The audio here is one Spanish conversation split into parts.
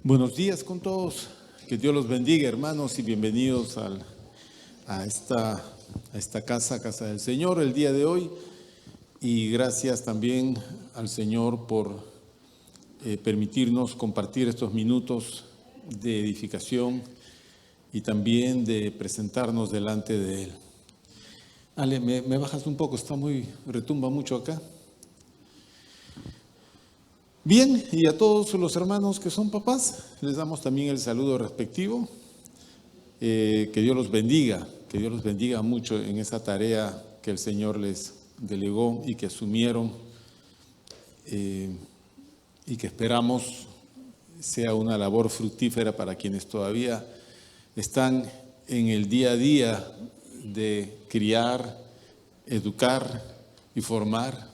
Buenos días con todos, que Dios los bendiga, hermanos, y bienvenidos a esta casa del Señor el día de hoy. Y gracias también al Señor por permitirnos compartir estos minutos de edificación y también de presentarnos delante de Él. Ale, ¿me bajas un poco? Retumba mucho acá. Bien, y a todos los hermanos que son papás, les damos también el saludo respectivo. Que Dios los bendiga mucho en esa tarea que el Señor les delegó y que asumieron y que esperamos sea una labor fructífera para quienes todavía están en el día a día de criar, educar y formar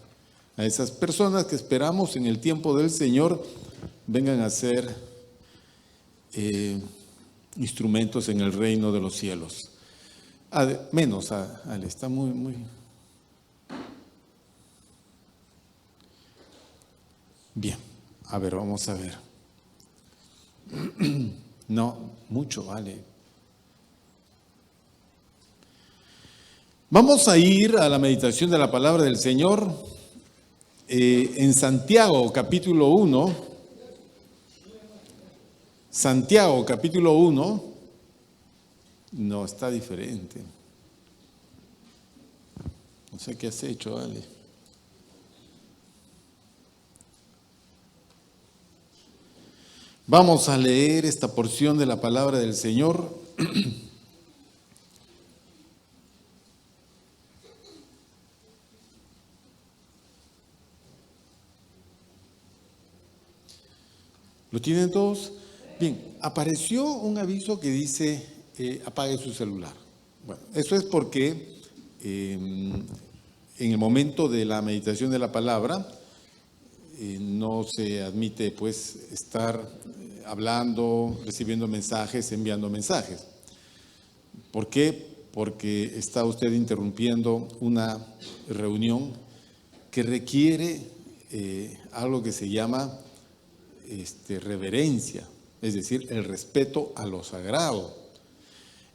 a esas personas que esperamos en el tiempo del Señor vengan a ser instrumentos en el reino de los cielos. Menos, Ale, está muy... Bien, a ver, vamos a ver. No, mucho, Ale. Vamos a ir a la meditación de la palabra del Señor. En Santiago capítulo 1, no, está diferente. No sé qué has hecho, Ale. Vamos a leer esta porción de la palabra del Señor. ¿Lo tienen todos? Bien, apareció un aviso que dice apague su celular. Bueno, eso es porque en el momento de la meditación de la palabra no se admite pues estar hablando, recibiendo mensajes, enviando mensajes. ¿Por qué? Porque está usted interrumpiendo una reunión que requiere algo que se llama reverencia, es decir, el respeto a lo sagrado.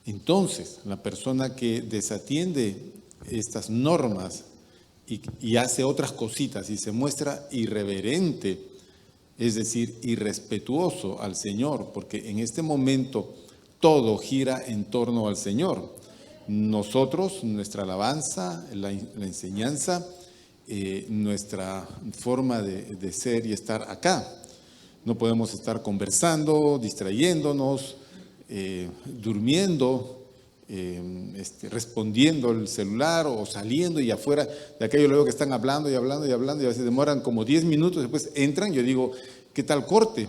Entonces, la persona que desatiende estas normas y hace otras cositas y se muestra irreverente, es decir, irrespetuoso al Señor, porque en este momento todo gira en torno al Señor. Nosotros, nuestra alabanza, la enseñanza, nuestra forma de ser y estar acá. No podemos estar conversando, distrayéndonos, durmiendo, respondiendo el celular o saliendo y afuera de aquello luego que están hablando y a veces demoran como 10 minutos, después entran, yo digo, ¿qué tal corte?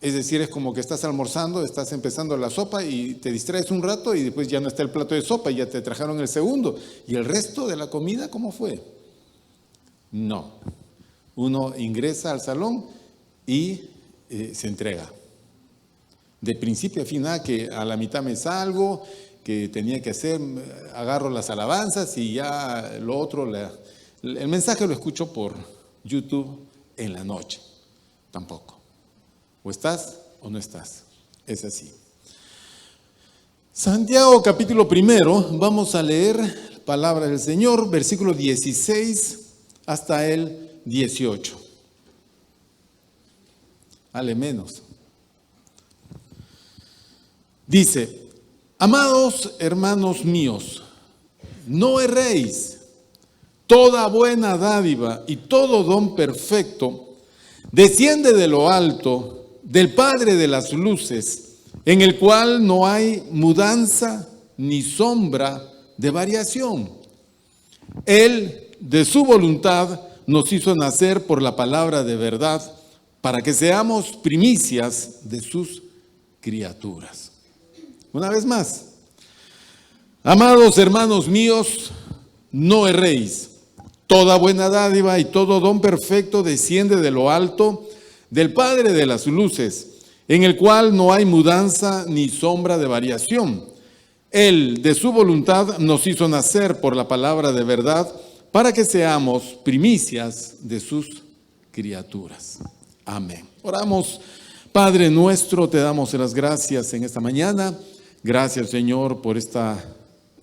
Es decir, es como que estás almorzando, estás empezando la sopa y te distraes un rato y después ya no está el plato de sopa y ya te trajeron el segundo. ¿Y el resto de la comida cómo fue? No. Uno ingresa al salón y se entrega. De principio a fin, que a la mitad me salgo, que tenía que hacer, agarro las alabanzas y ya lo otro, el mensaje lo escucho por YouTube en la noche. Tampoco. O estás o no estás. Es así. Santiago capítulo 1, vamos a leer palabra del Señor, versículo 16 hasta el 18. Ale menos. Dice: amados hermanos míos, no erréis. Toda buena dádiva y todo don perfecto desciende de lo alto, del Padre de las luces, en el cual no hay mudanza ni sombra de variación. Él, de su voluntad, nos hizo nacer por la palabra de verdad, para que seamos primicias de sus criaturas. Una vez más, amados hermanos míos, no erréis. Toda buena dádiva y todo don perfecto desciende de lo alto, del Padre de las luces, en el cual no hay mudanza ni sombra de variación. Él, de su voluntad, nos hizo nacer por la palabra de verdad, para que seamos primicias de sus criaturas. Amén. Oramos. Padre nuestro, te damos las gracias en esta mañana. Gracias, Señor, por esta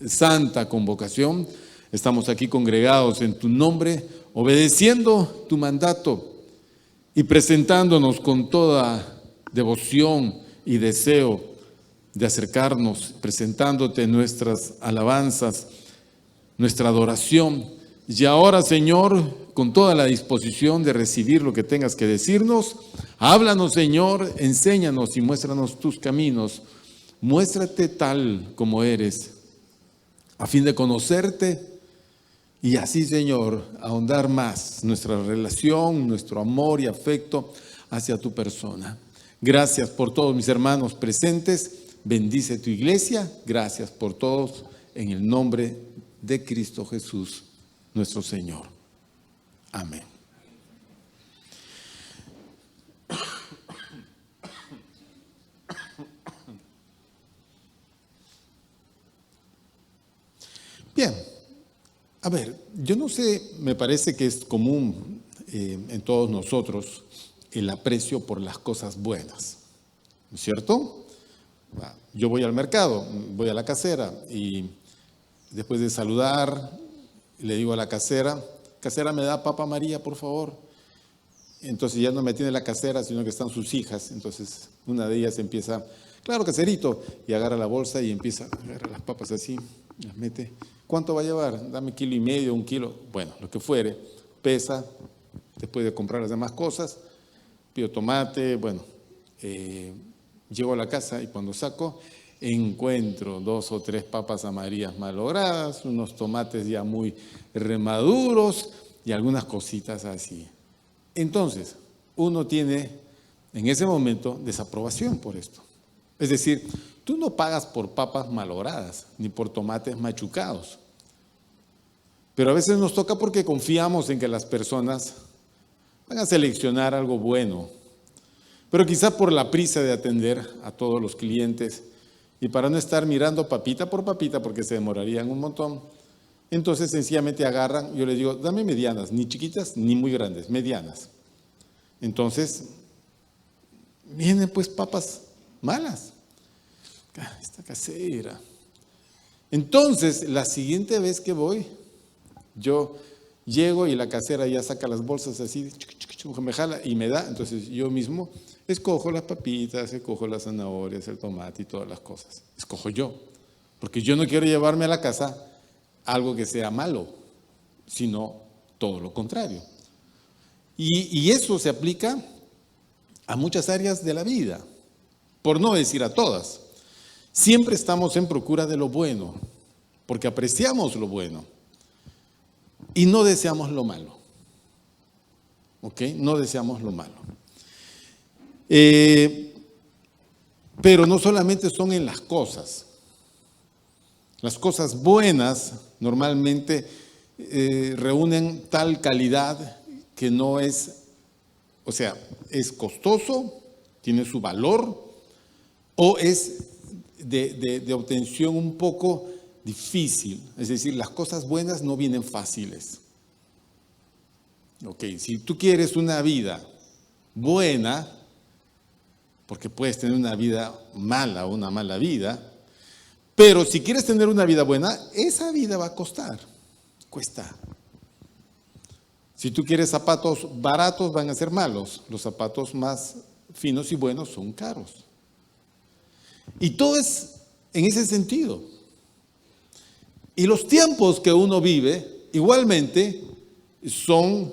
santa convocación. Estamos aquí congregados en tu nombre, obedeciendo tu mandato y presentándonos con toda devoción y deseo de acercarnos, presentándote nuestras alabanzas, nuestra adoración. Y ahora, Señor, con toda la disposición de recibir lo que tengas que decirnos, háblanos, Señor, enséñanos y muéstranos tus caminos. Muéstrate tal como eres, a fin de conocerte y así, Señor, ahondar más nuestra relación, nuestro amor y afecto hacia tu persona. Gracias por todos mis hermanos presentes. Bendice tu iglesia. Gracias por todos, en el nombre de Cristo Jesús, nuestro Señor. Amén. Bien, a ver, yo no sé, me parece que es común en todos nosotros el aprecio por las cosas buenas, ¿no es cierto? Yo voy al mercado, voy a la casera y después de saludar, le digo a la casera, casera, ¿me da papa María, por favor? Entonces ya no me tiene la casera, sino que están sus hijas. Entonces una de ellas empieza, claro, caserito, y agarra la bolsa y empieza a agarrar las papas así, las mete. ¿Cuánto va a llevar? Dame 1,5 kilos, 1 kilo, bueno, lo que fuere. Pesa, después de comprar las demás cosas, pido tomate, bueno, llego a la casa y cuando saco, encuentro 2 o 3 papas amarillas malogradas, unos tomates ya muy remaduros y algunas cositas así. Entonces, uno tiene en ese momento desaprobación por esto. Es decir, tú no pagas por papas malogradas ni por tomates machucados. Pero a veces nos toca porque confiamos en que las personas van a seleccionar algo bueno. Pero quizá por la prisa de atender a todos los clientes y para no estar mirando papita por papita porque se demorarían un montón, entonces sencillamente agarran, yo les digo, dame medianas, ni chiquitas ni muy grandes, medianas. Entonces, vienen pues papas malas. Esta casera. Entonces, la siguiente vez que voy, yo llego y la casera ya saca las bolsas así, me jala y me da. Entonces, yo mismo escojo las papitas, escojo las zanahorias, el tomate y todas las cosas. Escojo yo, porque yo no quiero llevarme a la casa algo que sea malo, sino todo lo contrario. Y eso se aplica a muchas áreas de la vida, por no decir a todas. Siempre estamos en procura de lo bueno, porque apreciamos lo bueno y no deseamos lo malo. ¿Ok? No deseamos lo malo. Pero no solamente son en las cosas. Las cosas buenas normalmente reúnen tal calidad que no es, o sea, es costoso, tiene su valor o es de obtención un poco difícil. Es decir, las cosas buenas no vienen fáciles. Ok, si tú quieres una vida buena, porque puedes tener una vida mala o una mala vida, pero si quieres tener una vida buena, esa vida va a costar, cuesta. Si tú quieres zapatos baratos, van a ser malos. Los zapatos más finos y buenos son caros. Y todo es en ese sentido. Y los tiempos que uno vive, igualmente, son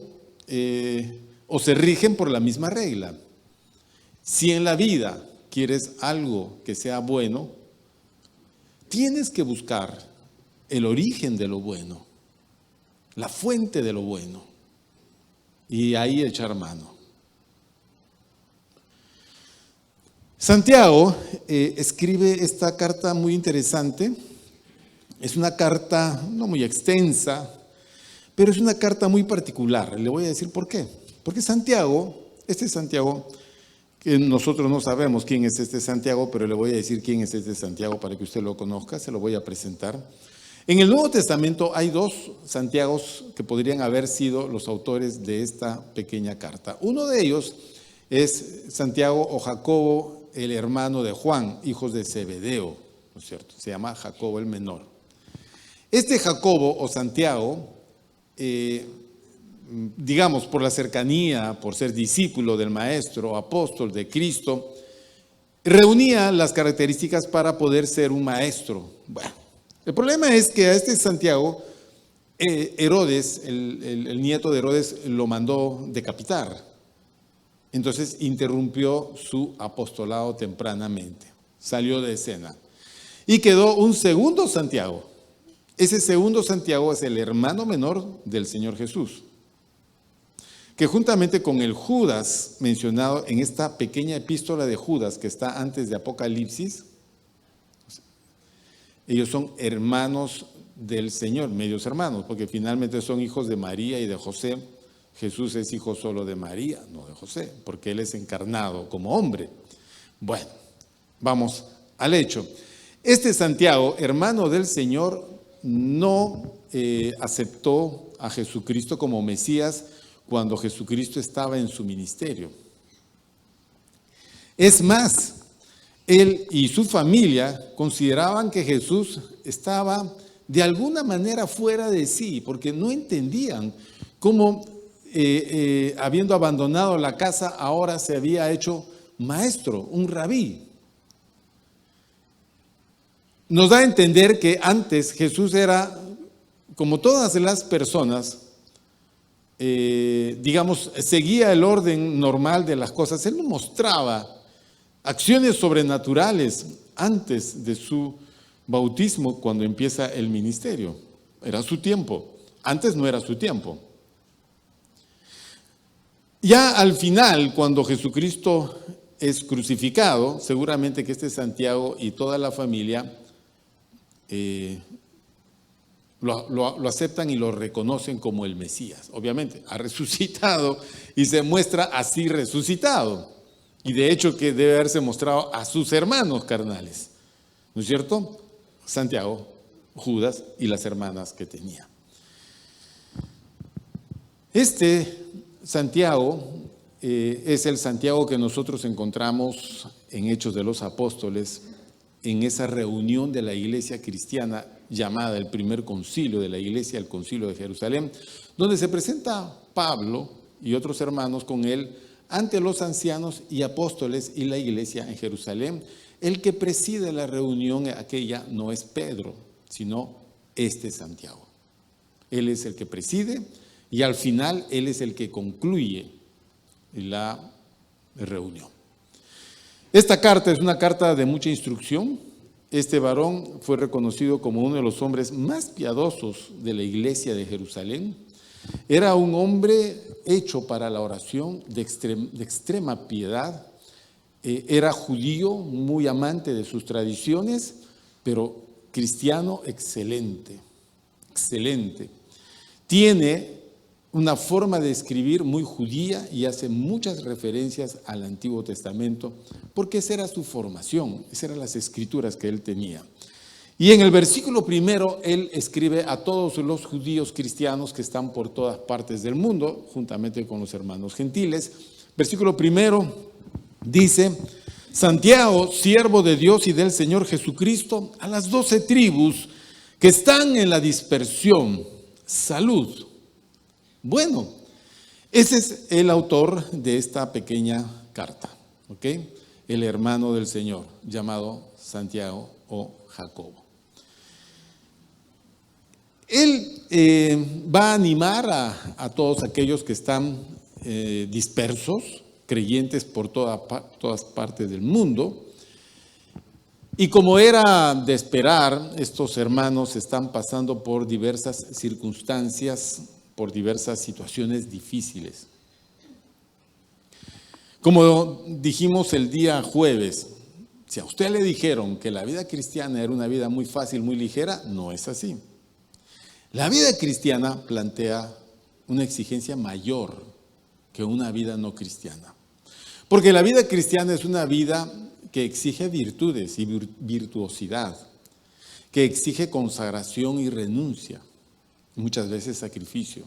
o se rigen por la misma regla. Si en la vida quieres algo que sea bueno, tienes que buscar el origen de lo bueno, la fuente de lo bueno, y ahí echar mano. Santiago escribe esta carta muy interesante. Es una carta no muy extensa, pero es una carta muy particular. Le voy a decir por qué. Porque Santiago, este Santiago, que nosotros no sabemos quién es este Santiago, pero le voy a decir quién es este Santiago para que usted lo conozca, se lo voy a presentar. En el Nuevo Testamento hay 2 Santiagos que podrían haber sido los autores de esta pequeña carta. Uno de ellos es Santiago o Jacobo, el hermano de Juan, hijos de Zebedeo, ¿no es cierto? Se llama Jacobo el menor. Este Jacobo o Santiago, digamos, por la cercanía, por ser discípulo del maestro, apóstol de Cristo, reunía las características para poder ser un maestro. Bueno, el problema es que a este Santiago, Herodes, el nieto de Herodes, lo mandó decapitar. Entonces interrumpió su apostolado tempranamente, salió de escena. Y quedó un segundo Santiago. Ese segundo Santiago es el hermano menor del Señor Jesús, que juntamente con el Judas mencionado en esta pequeña epístola de Judas que está antes de Apocalipsis, ellos son hermanos del Señor, medios hermanos, porque finalmente son hijos de María y de José. Jesús es hijo solo de María, no de José, porque él es encarnado como hombre. Bueno, vamos al hecho. Este Santiago, hermano del Señor, no aceptó a Jesucristo como Mesías cuando Jesucristo estaba en su ministerio. Es más, él y su familia consideraban que Jesús estaba de alguna manera fuera de sí, porque no entendían cómo, habiendo abandonado la casa, ahora se había hecho maestro, un rabí. Nos da a entender que antes Jesús era, como todas las personas, digamos, seguía el orden normal de las cosas. Él no mostraba acciones sobrenaturales antes de su bautismo cuando empieza el ministerio. Era su tiempo. Antes no era su tiempo. Ya al final, cuando Jesucristo es crucificado, seguramente que este Santiago y toda la familia lo aceptan y lo reconocen como el Mesías. Obviamente, ha resucitado y se muestra así resucitado. Y de hecho que debe haberse mostrado a sus hermanos carnales. ¿No es cierto? Santiago, Judas y las hermanas que tenía. Este Santiago es el Santiago que nosotros encontramos en Hechos de los Apóstoles, en esa reunión de la iglesia cristiana llamada el primer concilio de la iglesia, el concilio de Jerusalén, donde se presenta Pablo y otros hermanos con él ante los ancianos y apóstoles y la iglesia en Jerusalén. El que preside la reunión aquella no es Pedro, sino este Santiago. Él es el que preside y al final él es el que concluye la reunión. Esta carta es una carta de mucha instrucción. Este varón fue reconocido como uno de los hombres más piadosos de la iglesia de Jerusalén. Era un hombre hecho para la oración, de extrema piedad. Era judío, muy amante de sus tradiciones, pero cristiano excelente, excelente. Tiene una forma de escribir muy judía y hace muchas referencias al Antiguo Testamento, porque esa era su formación, esas eran las escrituras que él tenía. Y en el versículo primero, él escribe a todos los judíos cristianos que están por todas partes del mundo, juntamente con los hermanos gentiles. Versículo primero dice: Santiago, siervo de Dios y del Señor Jesucristo, a las 12 tribus que están en la dispersión, salud. Bueno, ese es el autor de esta pequeña carta, ¿ok? El hermano del Señor, llamado Santiago o Jacobo. Él va a animar a todos aquellos que están dispersos, creyentes por todas partes del mundo. Y como era de esperar, estos hermanos están pasando por diversas circunstancias, por diversas situaciones difíciles. Como dijimos el día jueves, si a usted le dijeron que la vida cristiana era una vida muy fácil, muy ligera, no es así. La vida cristiana plantea una exigencia mayor que una vida no cristiana. Porque la vida cristiana es una vida que exige virtudes y virtuosidad, que exige consagración y renuncia, muchas veces sacrificio.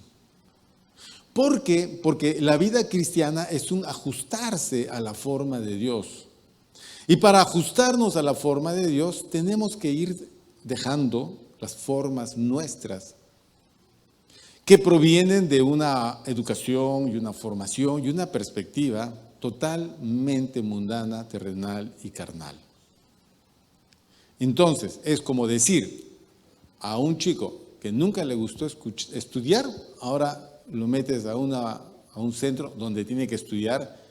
¿Por qué? Porque la vida cristiana es un ajustarse a la forma de Dios. Y para ajustarnos a la forma de Dios, tenemos que ir dejando las formas nuestras, que provienen de una educación y una formación y una perspectiva totalmente mundana, terrenal y carnal. Entonces, es como decir a un chico que nunca le gustó estudiar, ahora lo metes a un centro donde tiene que estudiar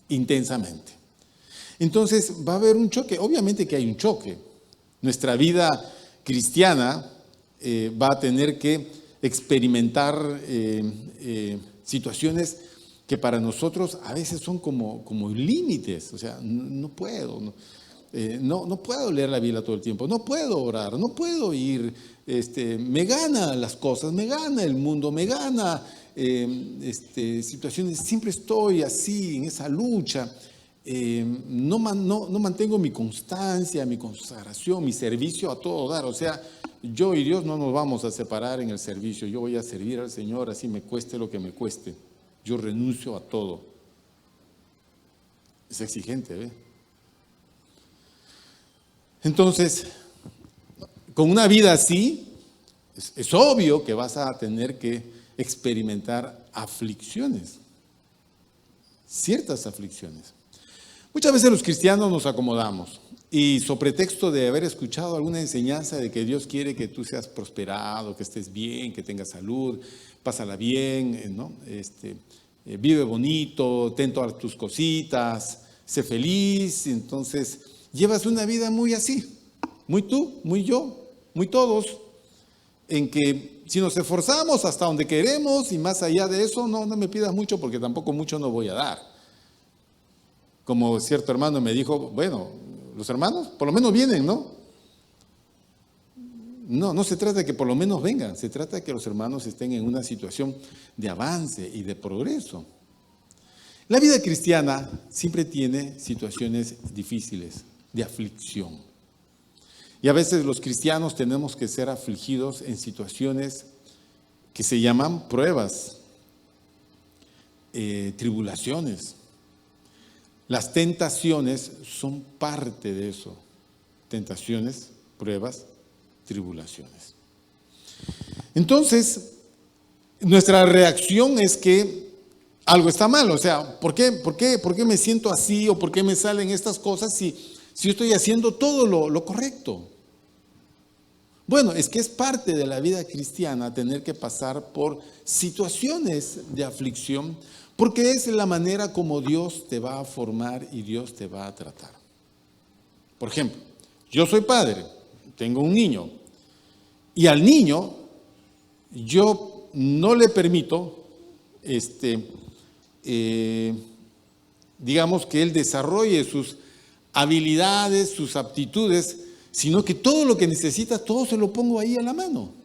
intensamente. Entonces va a haber un choque, obviamente que hay un choque. Nuestra vida cristiana va a tener que experimentar situaciones que para nosotros a veces son como límites. O sea, no puedo, no puedo leer la Biblia todo el tiempo, no puedo orar, no puedo ir, me gana las cosas, me gana el mundo, me gana situaciones, siempre estoy así en esa lucha. No mantengo mi constancia, mi consagración, mi servicio a todo dar. O sea, yo y Dios no nos vamos a separar en el servicio. Yo voy a servir al Señor así me cueste lo que me cueste. Yo renuncio a todo. Es exigente, ¿ve? Entonces, con una vida así, es obvio que vas a tener que experimentar aflicciones, ciertas aflicciones. Muchas veces los cristianos nos acomodamos y sobre pretexto de haber escuchado alguna enseñanza de que Dios quiere que tú seas prosperado, que estés bien, que tengas salud, pásala bien, ¿no? Vive bonito, ten todas tus cositas, sé feliz. Entonces llevas una vida muy así, muy tú, muy yo, muy todos, en que si nos esforzamos hasta donde queremos y más allá de eso, no me pidas mucho porque tampoco mucho no voy a dar. Como cierto hermano me dijo, bueno, los hermanos por lo menos vienen, ¿no? No se trata de que por lo menos vengan, se trata de que los hermanos estén en una situación de avance y de progreso. La vida cristiana siempre tiene situaciones difíciles, de aflicción. Y a veces los cristianos tenemos que ser afligidos en situaciones que se llaman pruebas, tribulaciones. Las tentaciones son parte de eso. Tentaciones, pruebas, tribulaciones. Entonces, nuestra reacción es que algo está mal. O sea, ¿por qué me siento así o por qué me salen estas cosas si yo estoy haciendo todo lo correcto? Bueno, es que es parte de la vida cristiana tener que pasar por situaciones de aflicción, porque es la manera como Dios te va a formar y Dios te va a tratar. Por ejemplo, yo soy padre, tengo un niño, y al niño yo no le permito, digamos que él desarrolle sus habilidades, sus aptitudes, sino que todo lo que necesita, todo se lo pongo ahí a la mano.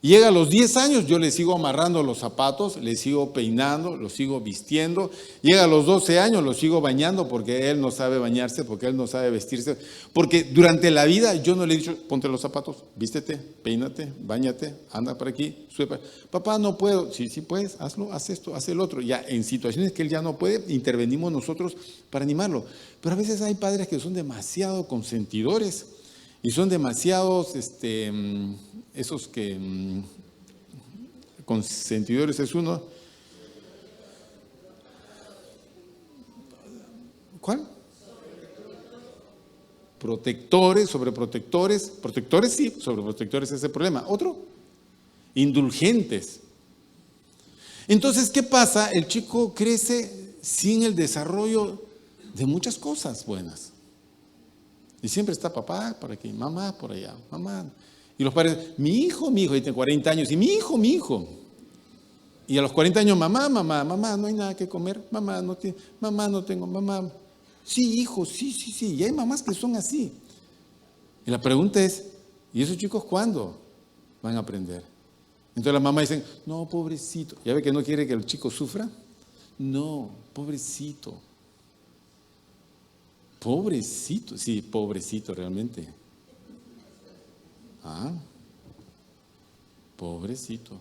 Llega a los 10 años, yo le sigo amarrando los zapatos, le sigo peinando, lo sigo vistiendo. Llega a los 12 años, lo sigo bañando porque él no sabe bañarse, porque él no sabe vestirse. Porque durante la vida yo no le he dicho, ponte los zapatos, vístete, peínate, báñate, anda por aquí, sube. Papá, no puedo. Sí puedes, hazlo, haz esto, haz el otro. Ya en situaciones que él ya no puede, intervenimos nosotros para animarlo. Pero a veces hay padres que son demasiado consentidores y son demasiados, esos que, consentidores es uno. ¿Cuál? Protectores, sobreprotectores. Protectores sí, sobreprotectores es el problema. Otro, indulgentes. Entonces, ¿qué pasa? El chico crece sin el desarrollo de muchas cosas buenas. Y siempre está papá por aquí, mamá por allá, mamá. Y los padres, mi hijo, y tiene 40 años, y mi hijo. Y a los 40 años, mamá, no hay nada que comer, mamá, no tengo, mamá. Sí, hijo, sí. Y hay mamás que son así. Y la pregunta es, ¿y esos chicos cuándo van a aprender? Entonces las mamás dicen, no, pobrecito. ¿Ya ve que no quiere que el chico sufra? No, pobrecito. Pobrecito, sí, pobrecito realmente. Pobrecito.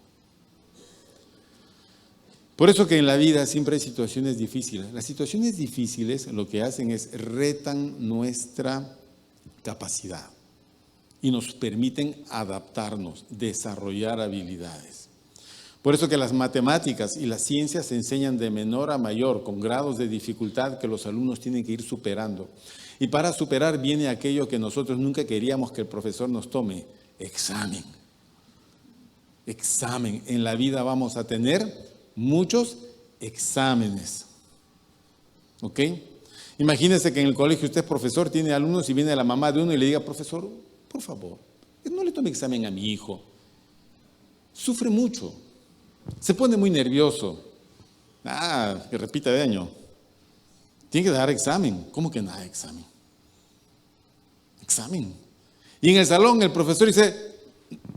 Por eso que en la vida siempre hay situaciones difíciles. Las situaciones difíciles lo que hacen es retan nuestra capacidad y nos permiten adaptarnos, desarrollar habilidades. Por eso que las matemáticas y las ciencias se enseñan de menor a mayor, con grados de dificultad que los alumnos tienen que ir superando. Y para superar viene aquello que nosotros nunca queríamos que el profesor nos tome: examen. Examen. En la vida vamos a tener muchos exámenes. ¿Ok? Imagínense que en el colegio usted es profesor, tiene alumnos y viene la mamá de uno y le diga: profesor, por favor, no le tome examen a mi hijo. Sufre mucho. Se pone muy nervioso. Que repita de año. Tiene que dar examen. ¿Cómo que nada de examen? Examen. Y en el salón el profesor dice: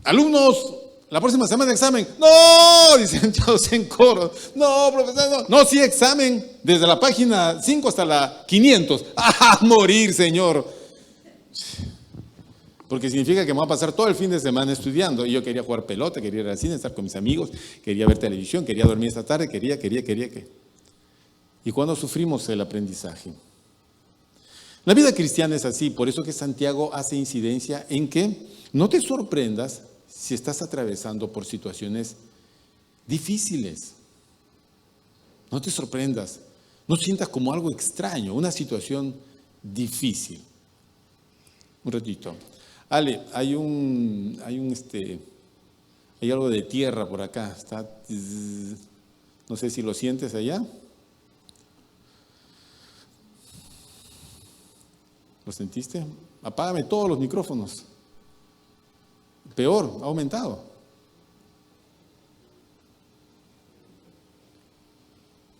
alumnos, la próxima semana examen. ¡No! Dicen todos en coro. No, profesor, no. No, sí, examen. Desde la página 5 hasta la 500. ¡Ah, morir, señor! Porque significa que me voy a pasar todo el fin de semana estudiando. Y yo quería jugar pelota, quería ir al cine, estar con mis amigos, quería ver televisión, quería dormir esta tarde, quería. ¿Y cuando sufrimos el aprendizaje? La vida cristiana es así, por eso que Santiago hace incidencia en que no te sorprendas si estás atravesando por situaciones difíciles. No te sorprendas, no sientas como algo extraño, una situación difícil. Un ratito. Ale, hay algo de tierra por acá, está, no sé si lo sientes allá. ¿Lo sentiste? Apágame todos los micrófonos. Peor, ha aumentado.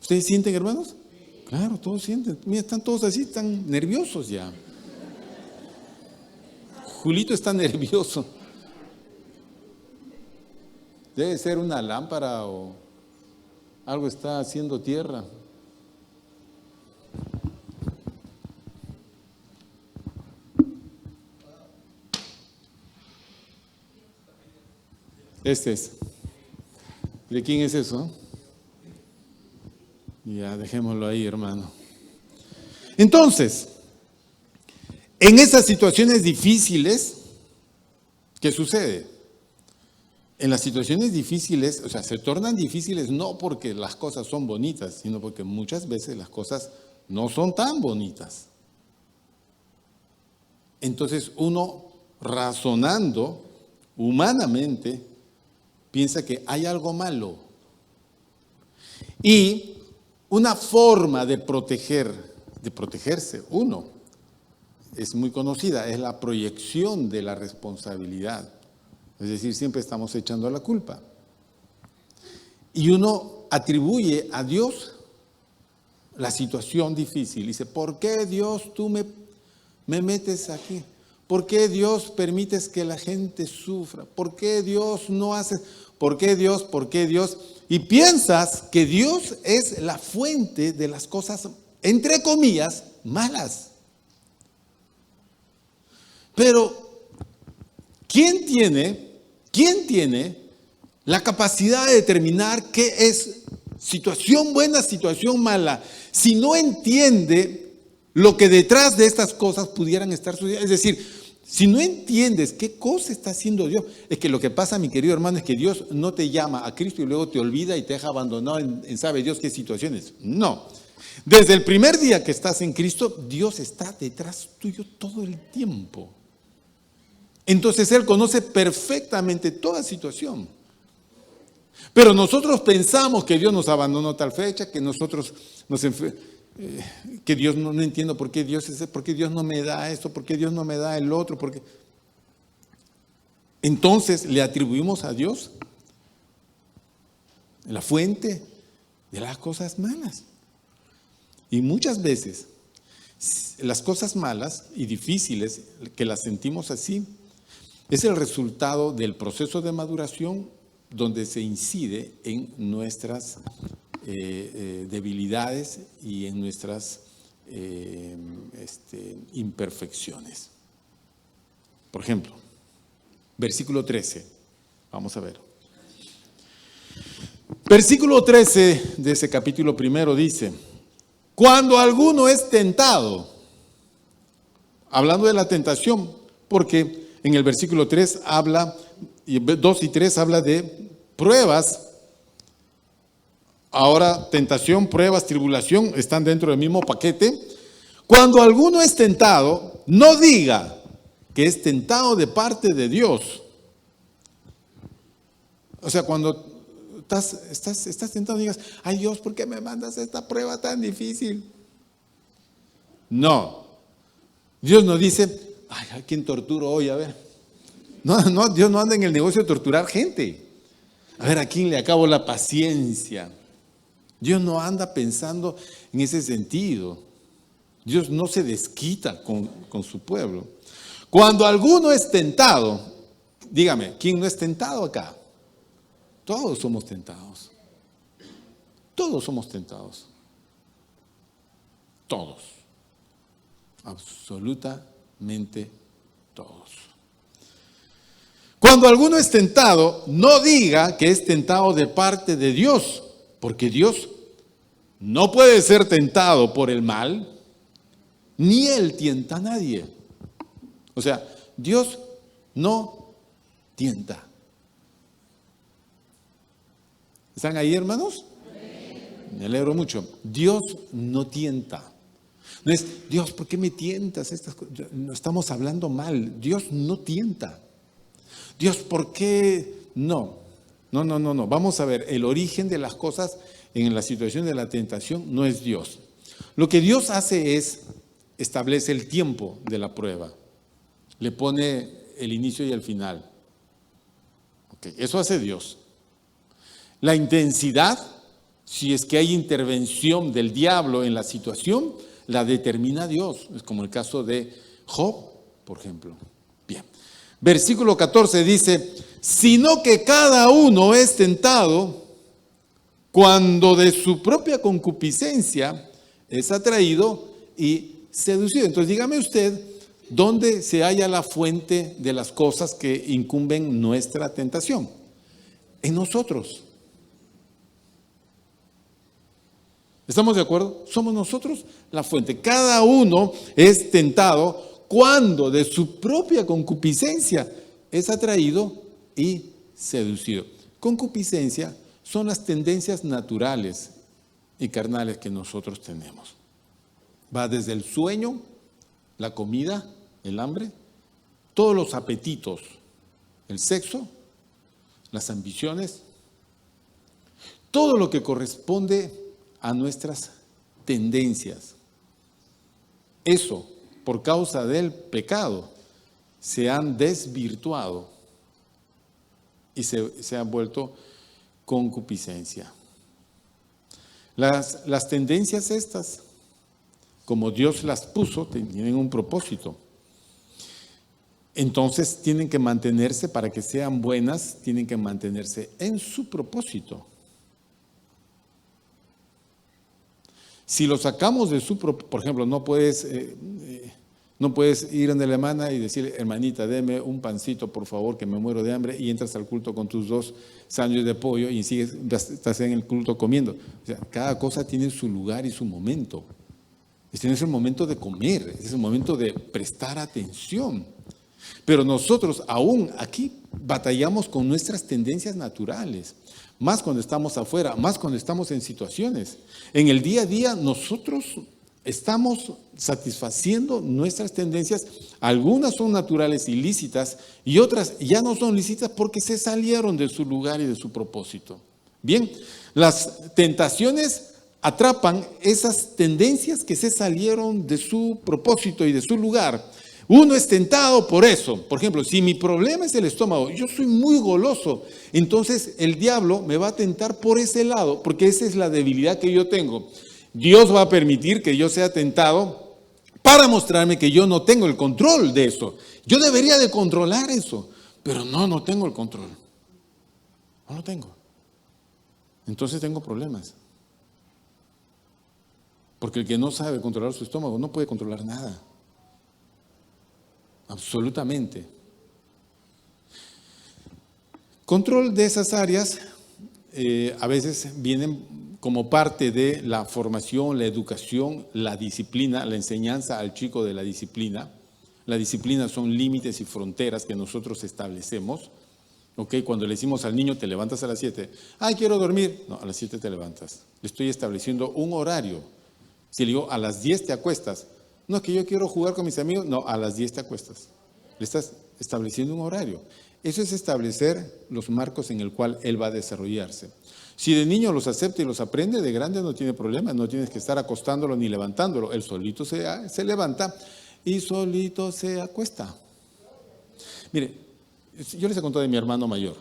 ¿Ustedes sienten, hermanos? Claro, todos sienten. Mira, están todos así, están nerviosos ya. Julito está nervioso. Debe ser una lámpara o algo está haciendo tierra. Este es. ¿De quién es eso? Ya, dejémoslo ahí, hermano. Entonces, en esas situaciones difíciles, ¿qué sucede? En las situaciones difíciles, o sea, se tornan difíciles no porque las cosas son bonitas, sino porque muchas veces las cosas no son tan bonitas. Entonces uno, razonando humanamente, piensa que hay algo malo. Y una forma de protegerse, uno, es muy conocida, es la proyección de la responsabilidad. Es decir, siempre estamos echando la culpa. Y uno atribuye a Dios la situación difícil. Dice: ¿por qué, Dios, tú me metes aquí? ¿Por qué, Dios, permites que la gente sufra? ¿Por qué, Dios, no haces? ¿Por qué, Dios? ¿Por qué, Dios? Y piensas que Dios es la fuente de las cosas, entre comillas, malas. Pero ¿quién tiene la capacidad de determinar qué es situación buena, situación mala, si no entiende lo que detrás de estas cosas pudieran estar sucediendo? Es decir, si no entiendes qué cosa está haciendo Dios, es que lo que pasa, mi querido hermano, es que Dios no te llama a Cristo y luego te olvida y te deja abandonado en sabe Dios qué situaciones. No. Desde el primer día que estás en Cristo, Dios está detrás tuyo todo el tiempo. Entonces Él conoce perfectamente toda situación. Pero nosotros pensamos que Dios nos abandonó tal fecha, que nosotros que Dios no entiendo por qué Dios no me da esto, por qué Dios no me da el otro, porque entonces le atribuimos a Dios la fuente de las cosas malas. Y muchas veces las cosas malas y difíciles que las sentimos así es el resultado del proceso de maduración donde se incide en nuestras debilidades y en nuestras imperfecciones. Por ejemplo, versículo 13, vamos a ver. Versículo 13 de ese capítulo primero dice: cuando alguno es tentado, hablando de la tentación, porque en el versículo 3 habla, y 2 y 3 habla de pruebas. Ahora, tentación, pruebas, tribulación están dentro del mismo paquete. Cuando alguno es tentado, no diga que es tentado de parte de Dios. O sea, cuando estás tentado, digas: ay Dios, ¿por qué me mandas esta prueba tan difícil? No. Dios no dice: ay, ¿a quién torturo hoy? A ver. No, Dios no anda en el negocio de torturar gente. A ver, ¿a quién le acabo la paciencia? Dios no anda pensando en ese sentido. Dios no se desquita con su pueblo. Cuando alguno es tentado, dígame, ¿quién no es tentado acá? Todos somos tentados. Todos somos tentados. Todos. Absolutamente todos. Cuando alguno es tentado, no diga que es tentado de parte de Dios, porque Dios no puede ser tentado por el mal, ni Él tienta a nadie. O sea, Dios no tienta. ¿Están ahí, hermanos? Me alegro mucho. Dios no tienta. No es: Dios, ¿por qué me tientas estas cosas? No, estamos hablando mal. Dios no tienta. Dios, ¿por qué? No. Vamos a ver, el origen de las cosas en la situación de la tentación no es Dios. Lo que Dios hace es establece el tiempo de la prueba. Le pone el inicio y el final. Okay, eso hace Dios. La intensidad, si es que hay intervención del diablo en la situación, la determina Dios. Es como el caso de Job, por ejemplo. Bien. Versículo 14 dice: sino que cada uno es tentado cuando de su propia concupiscencia es atraído y seducido. Entonces dígame usted, ¿dónde se halla la fuente de las cosas que incumben nuestra tentación? En nosotros. ¿Estamos de acuerdo? Somos nosotros la fuente. Cada uno es tentado cuando de su propia concupiscencia es atraído y seducido. Concupiscencia son las tendencias naturales y carnales que nosotros tenemos. Va desde el sueño, la comida, el hambre, todos los apetitos, el sexo, las ambiciones, todo lo que corresponde a nuestras tendencias. Eso, por causa del pecado, se han desvirtuado y se han vuelto concupiscencia. Las tendencias estas, como Dios las puso, tienen un propósito. Entonces tienen que mantenerse, para que sean buenas, tienen que mantenerse en su propósito. Si lo sacamos de su propósito, por ejemplo, no puedes ir a la hermana y decirle: hermanita, deme un pancito, por favor, que me muero de hambre, y entras al culto con tus 2 sándwiches de pollo y sigues, estás en el culto comiendo. O sea, cada cosa tiene su lugar y su momento. Este no es el momento de comer, es el momento de prestar atención. Pero nosotros aún aquí batallamos con nuestras tendencias naturales, más cuando estamos afuera, más cuando estamos en situaciones. En el día a día nosotros estamos satisfaciendo nuestras tendencias. Algunas son naturales y lícitas y otras ya no son lícitas porque se salieron de su lugar y de su propósito. Bien, las tentaciones atrapan esas tendencias que se salieron de su propósito y de su lugar. Uno es tentado por eso. Por ejemplo, si mi problema es el estómago, yo soy muy goloso, entonces el diablo me va a tentar por ese lado, porque esa es la debilidad que yo tengo. Dios va a permitir que yo sea tentado para mostrarme que yo no tengo el control de eso. Yo debería de controlar eso, pero no tengo el control. No lo tengo. Entonces tengo problemas. Porque el que no sabe controlar su estómago no puede controlar nada. Absolutamente. Control de esas áreas a veces vienen como parte de la formación, la educación, la disciplina, la enseñanza al chico de la disciplina. La disciplina son límites y fronteras que nosotros establecemos. ¿Ok? Cuando le decimos al niño, te levantas a las 7. ¡Ay, quiero dormir! No, a las 7 te levantas. Le estoy estableciendo un horario. Si le digo, a las 10 te acuestas. No, es que yo quiero jugar con mis amigos. No, a las 10 te acuestas. Le estás estableciendo un horario. Eso es establecer los marcos en el cual él va a desarrollarse. Si de niño los acepta y los aprende, de grande no tiene problema. No tienes que estar acostándolo ni levantándolo. Él solito se levanta y solito se acuesta. Mire, yo les he contado de mi hermano mayor,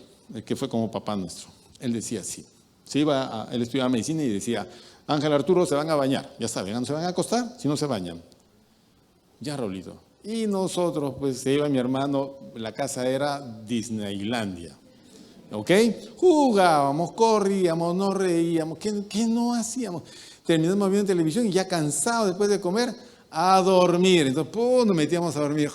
que fue como papá nuestro. Él decía así, él estudiaba medicina y decía, Ángel, Arturo, se van a bañar. Ya saben, no se van a acostar si no se bañan. Ya, Raulito. Y nosotros, pues se iba mi hermano, la casa era Disneylandia. ¿Ok? Jugábamos, corríamos, nos reíamos. ¿Qué no hacíamos? Terminamos viendo televisión y ya cansados después de comer, a dormir. Entonces, ¡pum!, nos metíamos a dormir.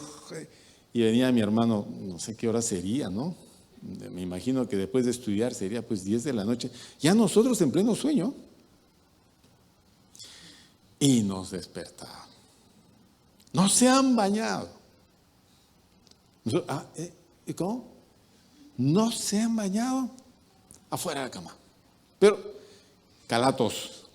Y venía mi hermano, no sé qué hora sería, ¿no? Me imagino que después de estudiar sería pues 10 de la noche. Ya nosotros en pleno sueño. Y nos despertaban. No se han bañado. ¿Y cómo? No se han bañado afuera de la cama. Pero, Calatos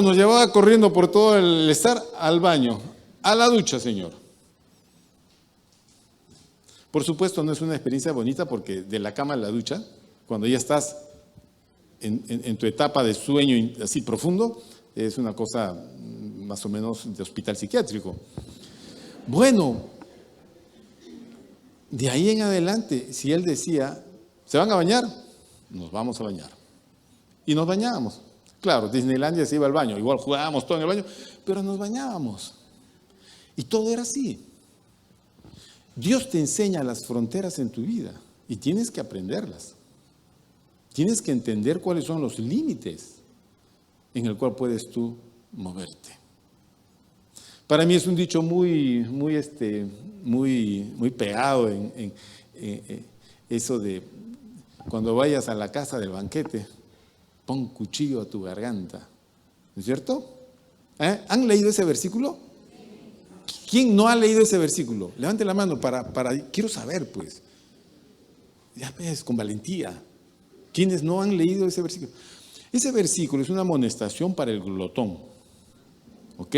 nos llevaba corriendo por todo el estar al baño. A la ducha, señor. Por supuesto, no es una experiencia bonita porque de la cama a la ducha, cuando ya estás en tu etapa de sueño así profundo, es una cosa más o menos de hospital psiquiátrico. Bueno, de ahí en adelante, si él decía, ¿se van a bañar? Nos vamos a bañar. Y nos bañábamos. Claro, Disneylandia se iba al baño, igual jugábamos todo en el baño, pero nos bañábamos. Y todo era así. Dios te enseña las fronteras en tu vida y tienes que aprenderlas. Tienes que entender cuáles son los límites en el cual puedes tú moverte. Para mí es un dicho muy pegado en eso de cuando vayas a la casa del banquete, pon cuchillo a tu garganta. ¿No es cierto? ¿Han leído ese versículo? ¿Quién no ha leído ese versículo? Levante la mano quiero saber, pues. Ya ves, con valentía. ¿Quiénes no han leído ese versículo? Ese versículo es una amonestación para el glotón. ¿Ok?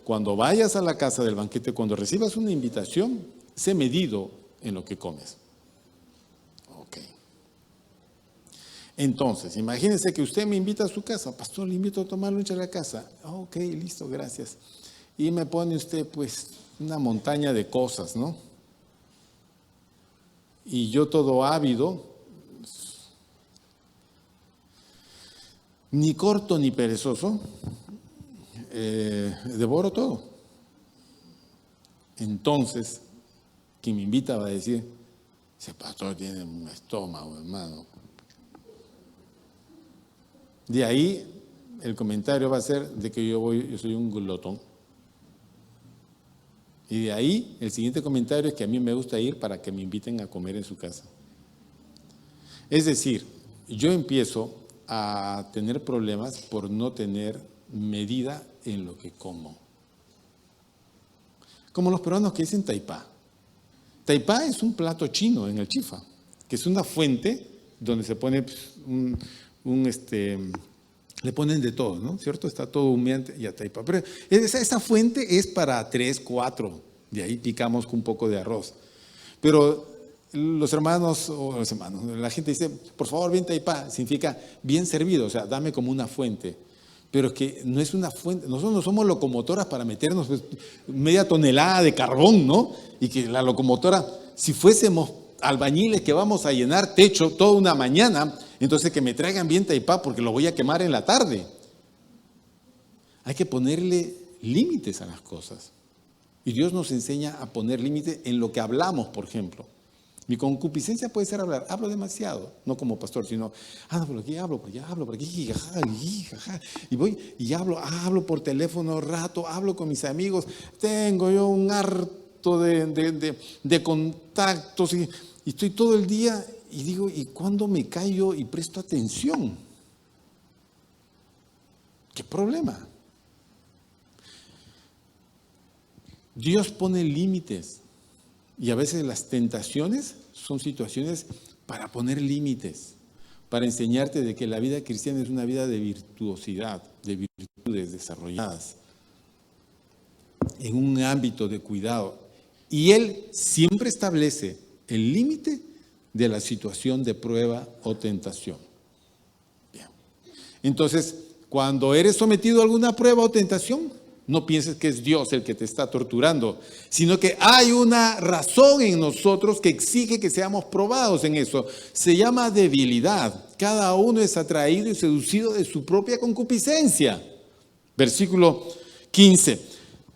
Cuando vayas a la casa del banquete, cuando recibas una invitación, sé medido en lo que comes. Ok. Entonces, imagínese que usted me invita a su casa. Pastor, le invito a tomar lunch a la casa. Ok, listo, gracias. Y me pone usted, pues, una montaña de cosas, ¿no? Y yo todo ávido, ni corto ni perezoso, devoro todo. Entonces, quien me invita va a decir, ese pastor tiene un estómago, hermano. De ahí, el comentario va a ser de que yo soy un glotón. Y de ahí, el siguiente comentario es que a mí me gusta ir para que me inviten a comer en su casa. Es decir, yo empiezo a tener problemas por no tener medida en lo que como. Como los peruanos que dicen taipá. Taipá es un plato chino en el Chifa, que es una fuente donde se pone le ponen de todo, ¿no? ¿Cierto? Está todo humeante y a taipa. Pero esa fuente es para 3, 4. De ahí picamos con un poco de arroz. Pero la gente dice, por favor, bien taipa, significa bien servido, o sea, dame como una fuente. Pero que no es una fuente, nosotros no somos locomotoras para meternos pues, media tonelada de carbón, ¿no? Y que la locomotora, si fuésemos albañiles que vamos a llenar techo toda una mañana, entonces que me traigan bien taipá porque lo voy a quemar en la tarde. Hay que ponerle límites a las cosas. Y Dios nos enseña a poner límites en lo que hablamos, por ejemplo. Mi concupiscencia puede ser hablar. Hablo demasiado, no como pastor, sino por aquí, hablo por allá, hablo por aquí, y voy y hablo por teléfono rato, hablo con mis amigos. Tengo yo un harto de contactos y estoy todo el día Y digo, ¿y cuándo me callo y presto atención? ¿Qué problema? Dios pone límites y a veces las tentaciones son situaciones para poner límites, para enseñarte de que la vida cristiana es una vida de virtuosidad, de virtudes desarrolladas, en un ámbito de cuidado. Y Él siempre establece el límite de la situación de prueba o tentación. Bien. Entonces, cuando eres sometido a alguna prueba o tentación, no pienses que es Dios el que te está torturando, sino que hay una razón en nosotros que exige que seamos probados en eso. Se llama debilidad. Cada uno es atraído y seducido de su propia concupiscencia. Versículo 15.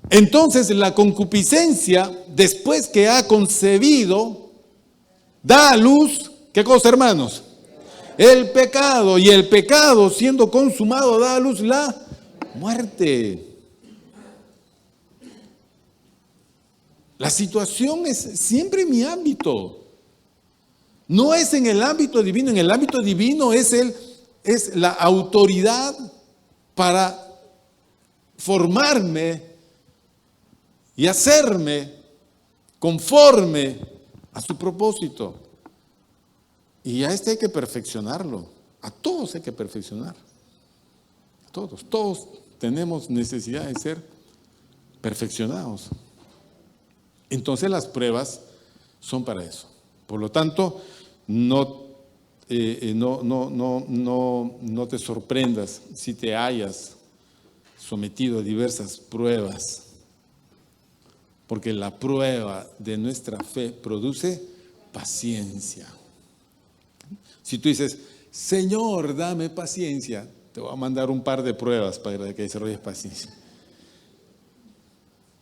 Entonces la concupiscencia, después que ha concebido, da a luz, ¿qué cosa, hermanos? El pecado. Y el pecado, siendo consumado, da a luz la muerte. La situación es siempre mi ámbito. No es en el ámbito divino. En el ámbito divino es la autoridad para formarme y hacerme conforme a su propósito. Y a este hay que perfeccionarlo. A todos hay que perfeccionar. A todos. Todos tenemos necesidad de ser perfeccionados. Entonces las pruebas son para eso. Por lo tanto, no te sorprendas si te hayas sometido a diversas pruebas, porque la prueba de nuestra fe produce paciencia. Si tú dices, Señor, dame paciencia, te voy a mandar un par de pruebas para que desarrolles paciencia.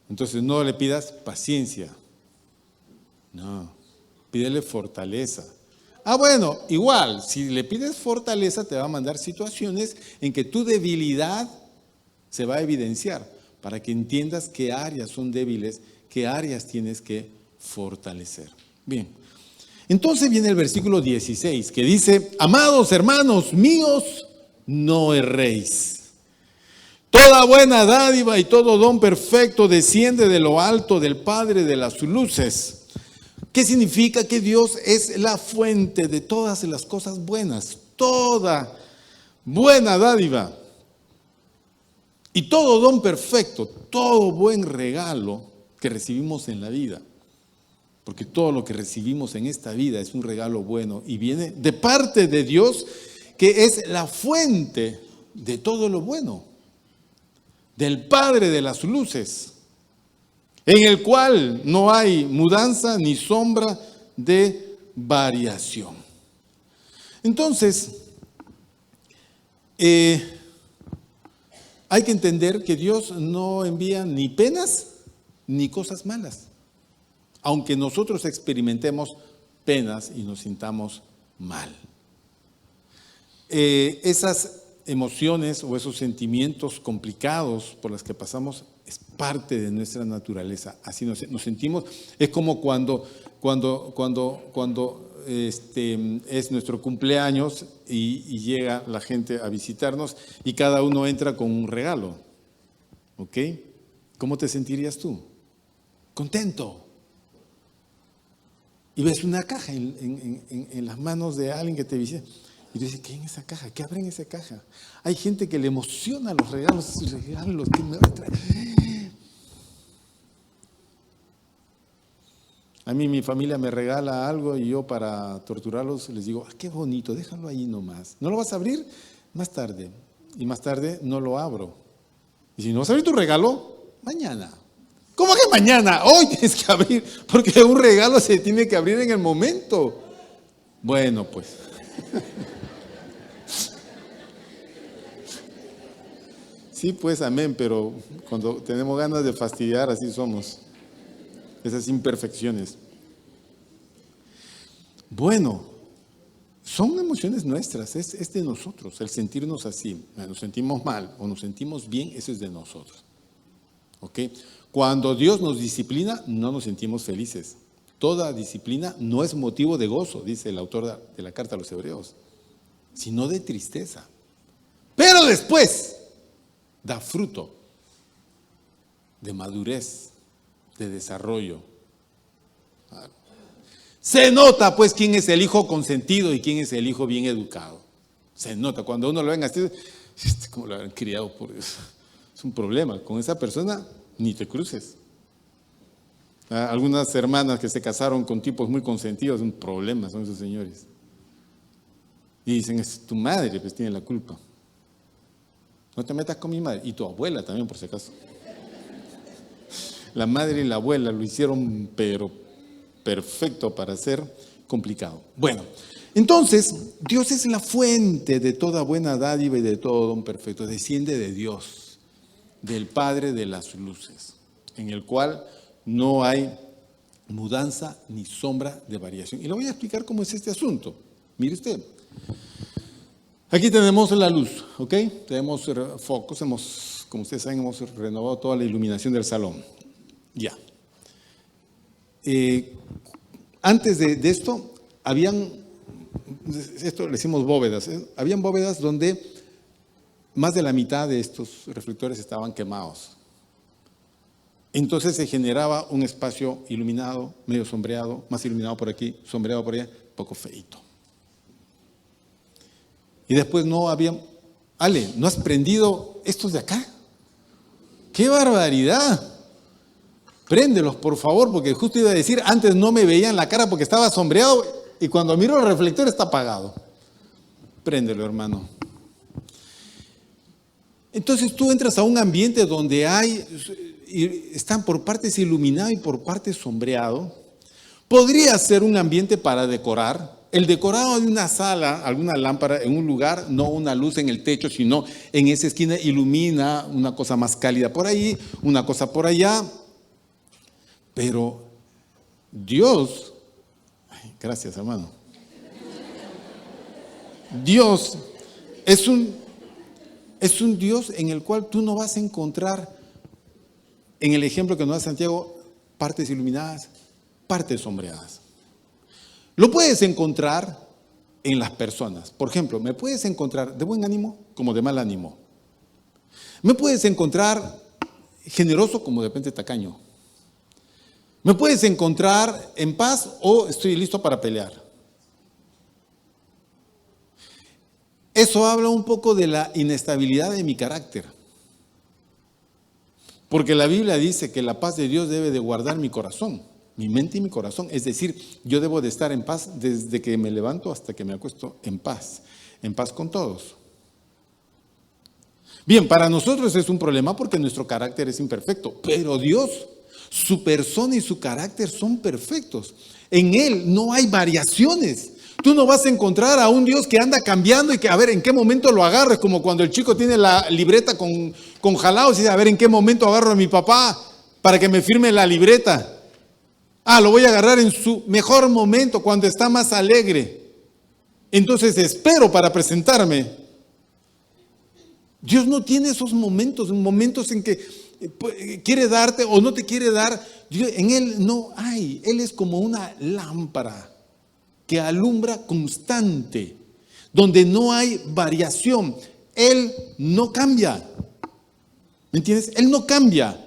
Entonces no le pidas paciencia, no, pídele fortaleza. Bueno, igual, si le pides fortaleza te va a mandar situaciones en que tu debilidad se va a evidenciar para que entiendas qué áreas son débiles, qué áreas tienes que fortalecer. Bien, entonces viene el versículo 16 que dice, amados hermanos míos, no erréis. Toda buena dádiva y todo don perfecto desciende de lo alto del Padre de las luces. ¿Qué significa? Que Dios es la fuente de todas las cosas buenas. Toda buena dádiva y todo don perfecto, todo buen regalo que recibimos en la vida. Porque todo lo que recibimos en esta vida es un regalo bueno y viene de parte de Dios, que es la fuente de todo lo bueno. Del Padre de las luces, en el cual no hay mudanza ni sombra de variación. Entonces, hay que entender que Dios no envía ni penas ni cosas malas, aunque nosotros experimentemos penas y nos sintamos mal. Esas emociones o esos sentimientos complicados por los que pasamos es parte de nuestra naturaleza. Así nos sentimos. Es como cuando es nuestro cumpleaños y llega la gente a visitarnos y cada uno entra con un regalo. ¿Ok? ¿Cómo te sentirías tú? Contento. Y ves una caja en las manos de alguien que te visita. Y tú dices, ¿qué hay en esa caja? ¿Qué habrá en esa caja? Hay gente que le emociona los regalos que me va a traer. A mí mi familia me regala algo y yo para torturarlos les digo, qué bonito, déjalo ahí nomás. ¿No lo vas a abrir? Más tarde. Y más tarde no lo abro. Y si no vas a abrir tu regalo, mañana. ¿Cómo que mañana? Hoy tienes que abrir, porque un regalo se tiene que abrir en el momento. Bueno, pues. Sí, pues amén, pero cuando tenemos ganas de fastidiar, así somos. Esas imperfecciones. Bueno, son emociones nuestras, es de nosotros, el sentirnos así. Nos sentimos mal o nos sentimos bien, eso es de nosotros. ¿Ok? Cuando Dios nos disciplina, no nos sentimos felices. toda disciplina no es motivo de gozo, dice el autor de la carta a los Hebreos, sino de tristeza. Pero después da fruto de madurez, de desarrollo. Se nota pues quién es el hijo consentido y quién es el hijo bien educado. Se nota, cuando uno lo ven así, ¿cómo lo habrán criado? Por eso? Es un problema, con esa persona ni te cruces. Algunas hermanas que se casaron con tipos muy consentidos, un problema son esos señores. Y dicen, es tu madre, pues tiene la culpa. No te metas con mi madre. Y tu abuela también, por si acaso. La madre y la abuela lo hicieron, pero perfecto para ser complicado. Bueno, entonces, Dios es la fuente de toda buena dádiva y de todo don perfecto. Desciende de Dios, del Padre de las luces, en el cual no hay mudanza ni sombra de variación. Y le voy a explicar cómo es este asunto. Mire usted. Aquí tenemos la luz, ¿ok? Tenemos focos, como ustedes saben, hemos renovado toda la iluminación del salón. Ya. Antes de esto, esto le decimos bóvedas, habían bóvedas donde más de la mitad de estos reflectores estaban quemados. Entonces se generaba un espacio iluminado, medio sombreado, más iluminado por aquí, sombreado por allá, poco feito. Y después no había, Ale, ¿no has prendido estos de acá? ¡Qué barbaridad! Préndelos, por favor, porque justo iba a decir, antes no me veían la cara porque estaba sombreado y cuando miro el reflector está apagado. Préndelo, hermano. Entonces tú entras a un ambiente donde están por partes iluminado y por partes sombreado. Podría ser un ambiente para decorar. El decorado de una sala, alguna lámpara en un lugar, no una luz en el techo, sino en esa esquina ilumina una cosa más cálida por ahí, una cosa por allá. Pero Dios, gracias hermano, Dios es un Dios en el cual tú no vas a encontrar, en el ejemplo que nos da Santiago, partes iluminadas, partes sombreadas. Lo puedes encontrar en las personas. Por ejemplo, me puedes encontrar de buen ánimo como de mal ánimo. Me puedes encontrar generoso como de repente tacaño. Me puedes encontrar en paz o estoy listo para pelear. Eso habla un poco de la inestabilidad de mi carácter. Porque la Biblia dice que la paz de Dios debe de guardar mi corazón, mi mente y mi corazón. Es decir, yo debo de estar en paz desde que me levanto hasta que me acuesto en paz con todos. Bien, para nosotros es un problema porque nuestro carácter es imperfecto, pero Dios, su persona y su carácter son perfectos. En Él no hay variaciones. Tú no vas a encontrar a un Dios que anda cambiando y que a ver en qué momento lo agarres, como cuando el chico tiene la libreta con jalados y dice, a ver en qué momento agarro a mi papá para que me firme la libreta. Lo voy a agarrar en su mejor momento, cuando está más alegre. Entonces espero para presentarme. Dios no tiene esos momentos en que quiere darte o no te quiere dar. En Él no hay. Él es como una lámpara que alumbra constante, donde no hay variación. Él no cambia. ¿Me entiendes? Él no cambia.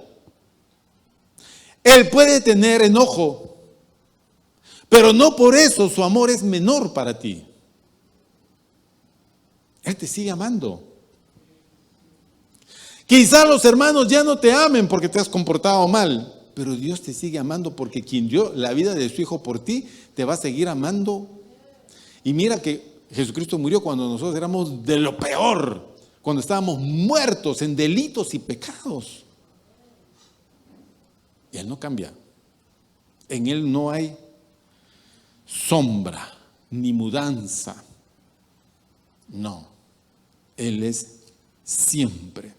Él puede tener enojo, pero no por eso su amor es menor para ti. Él te sigue amando. Quizá los hermanos ya no te amen porque te has comportado mal, pero Dios te sigue amando porque quien dio la vida de su Hijo por ti, te va a seguir amando. Y mira que Jesucristo murió cuando nosotros éramos de lo peor, cuando estábamos muertos en delitos y pecados. Y Él no cambia. En Él no hay sombra ni mudanza. No, Él es siempre.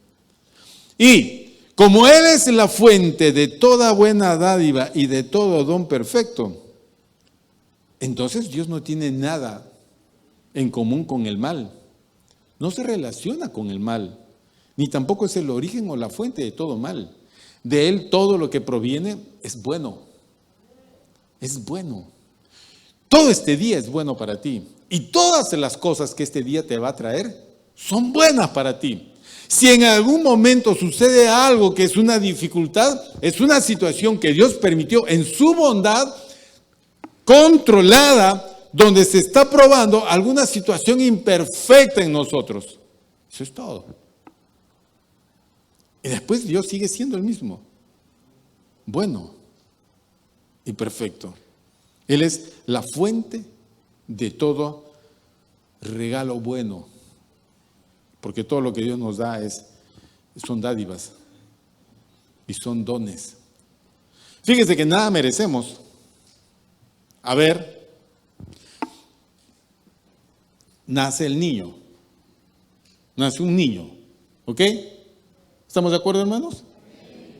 Y como Él es la fuente de toda buena dádiva y de todo don perfecto, entonces Dios no tiene nada en común con el mal. No se relaciona con el mal, ni tampoco es el origen o la fuente de todo mal. De Él todo lo que proviene es bueno. es bueno. Todo este día es bueno para ti. Y todas las cosas que este día te va a traer son buenas para ti. Si en algún momento sucede algo que es una dificultad, es una situación que Dios permitió en su bondad, controlada, donde se está probando alguna situación imperfecta en nosotros. Eso es todo. Y después Dios sigue siendo el mismo. Bueno y perfecto. Él es la fuente de todo regalo bueno. Porque todo lo que Dios nos da son dádivas y son dones. Fíjese que nada merecemos. A ver, nace el niño. Nace un niño. ¿Ok? ¿Estamos de acuerdo, hermanos?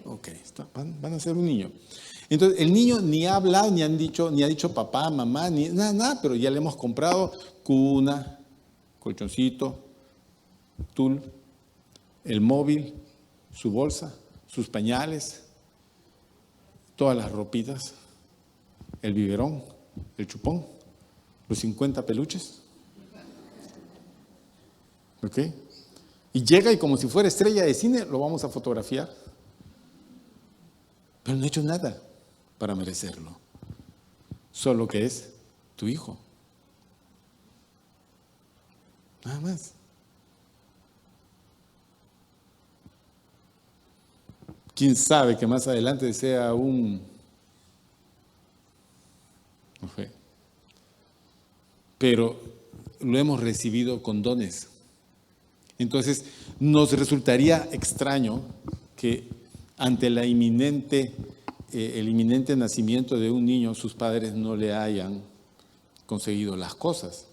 Ok, van a ser un niño. Entonces, el niño ni ha hablado, ni ha dicho papá, mamá, ni nada, pero ya le hemos comprado cuna, colchoncito, tul, el móvil, su bolsa, sus pañales, todas las ropitas, el biberón, el chupón, los 50 peluches. ¿Ok? Y llega y como si fuera estrella de cine, lo vamos a fotografiar. Pero no he hecho nada para merecerlo. Solo que es tu hijo. Nada más. Quién sabe que más adelante sea un... No sé. Pero lo hemos recibido con dones. Entonces, nos resultaría extraño que ante el inminente nacimiento de un niño, sus padres no le hayan conseguido las cosas.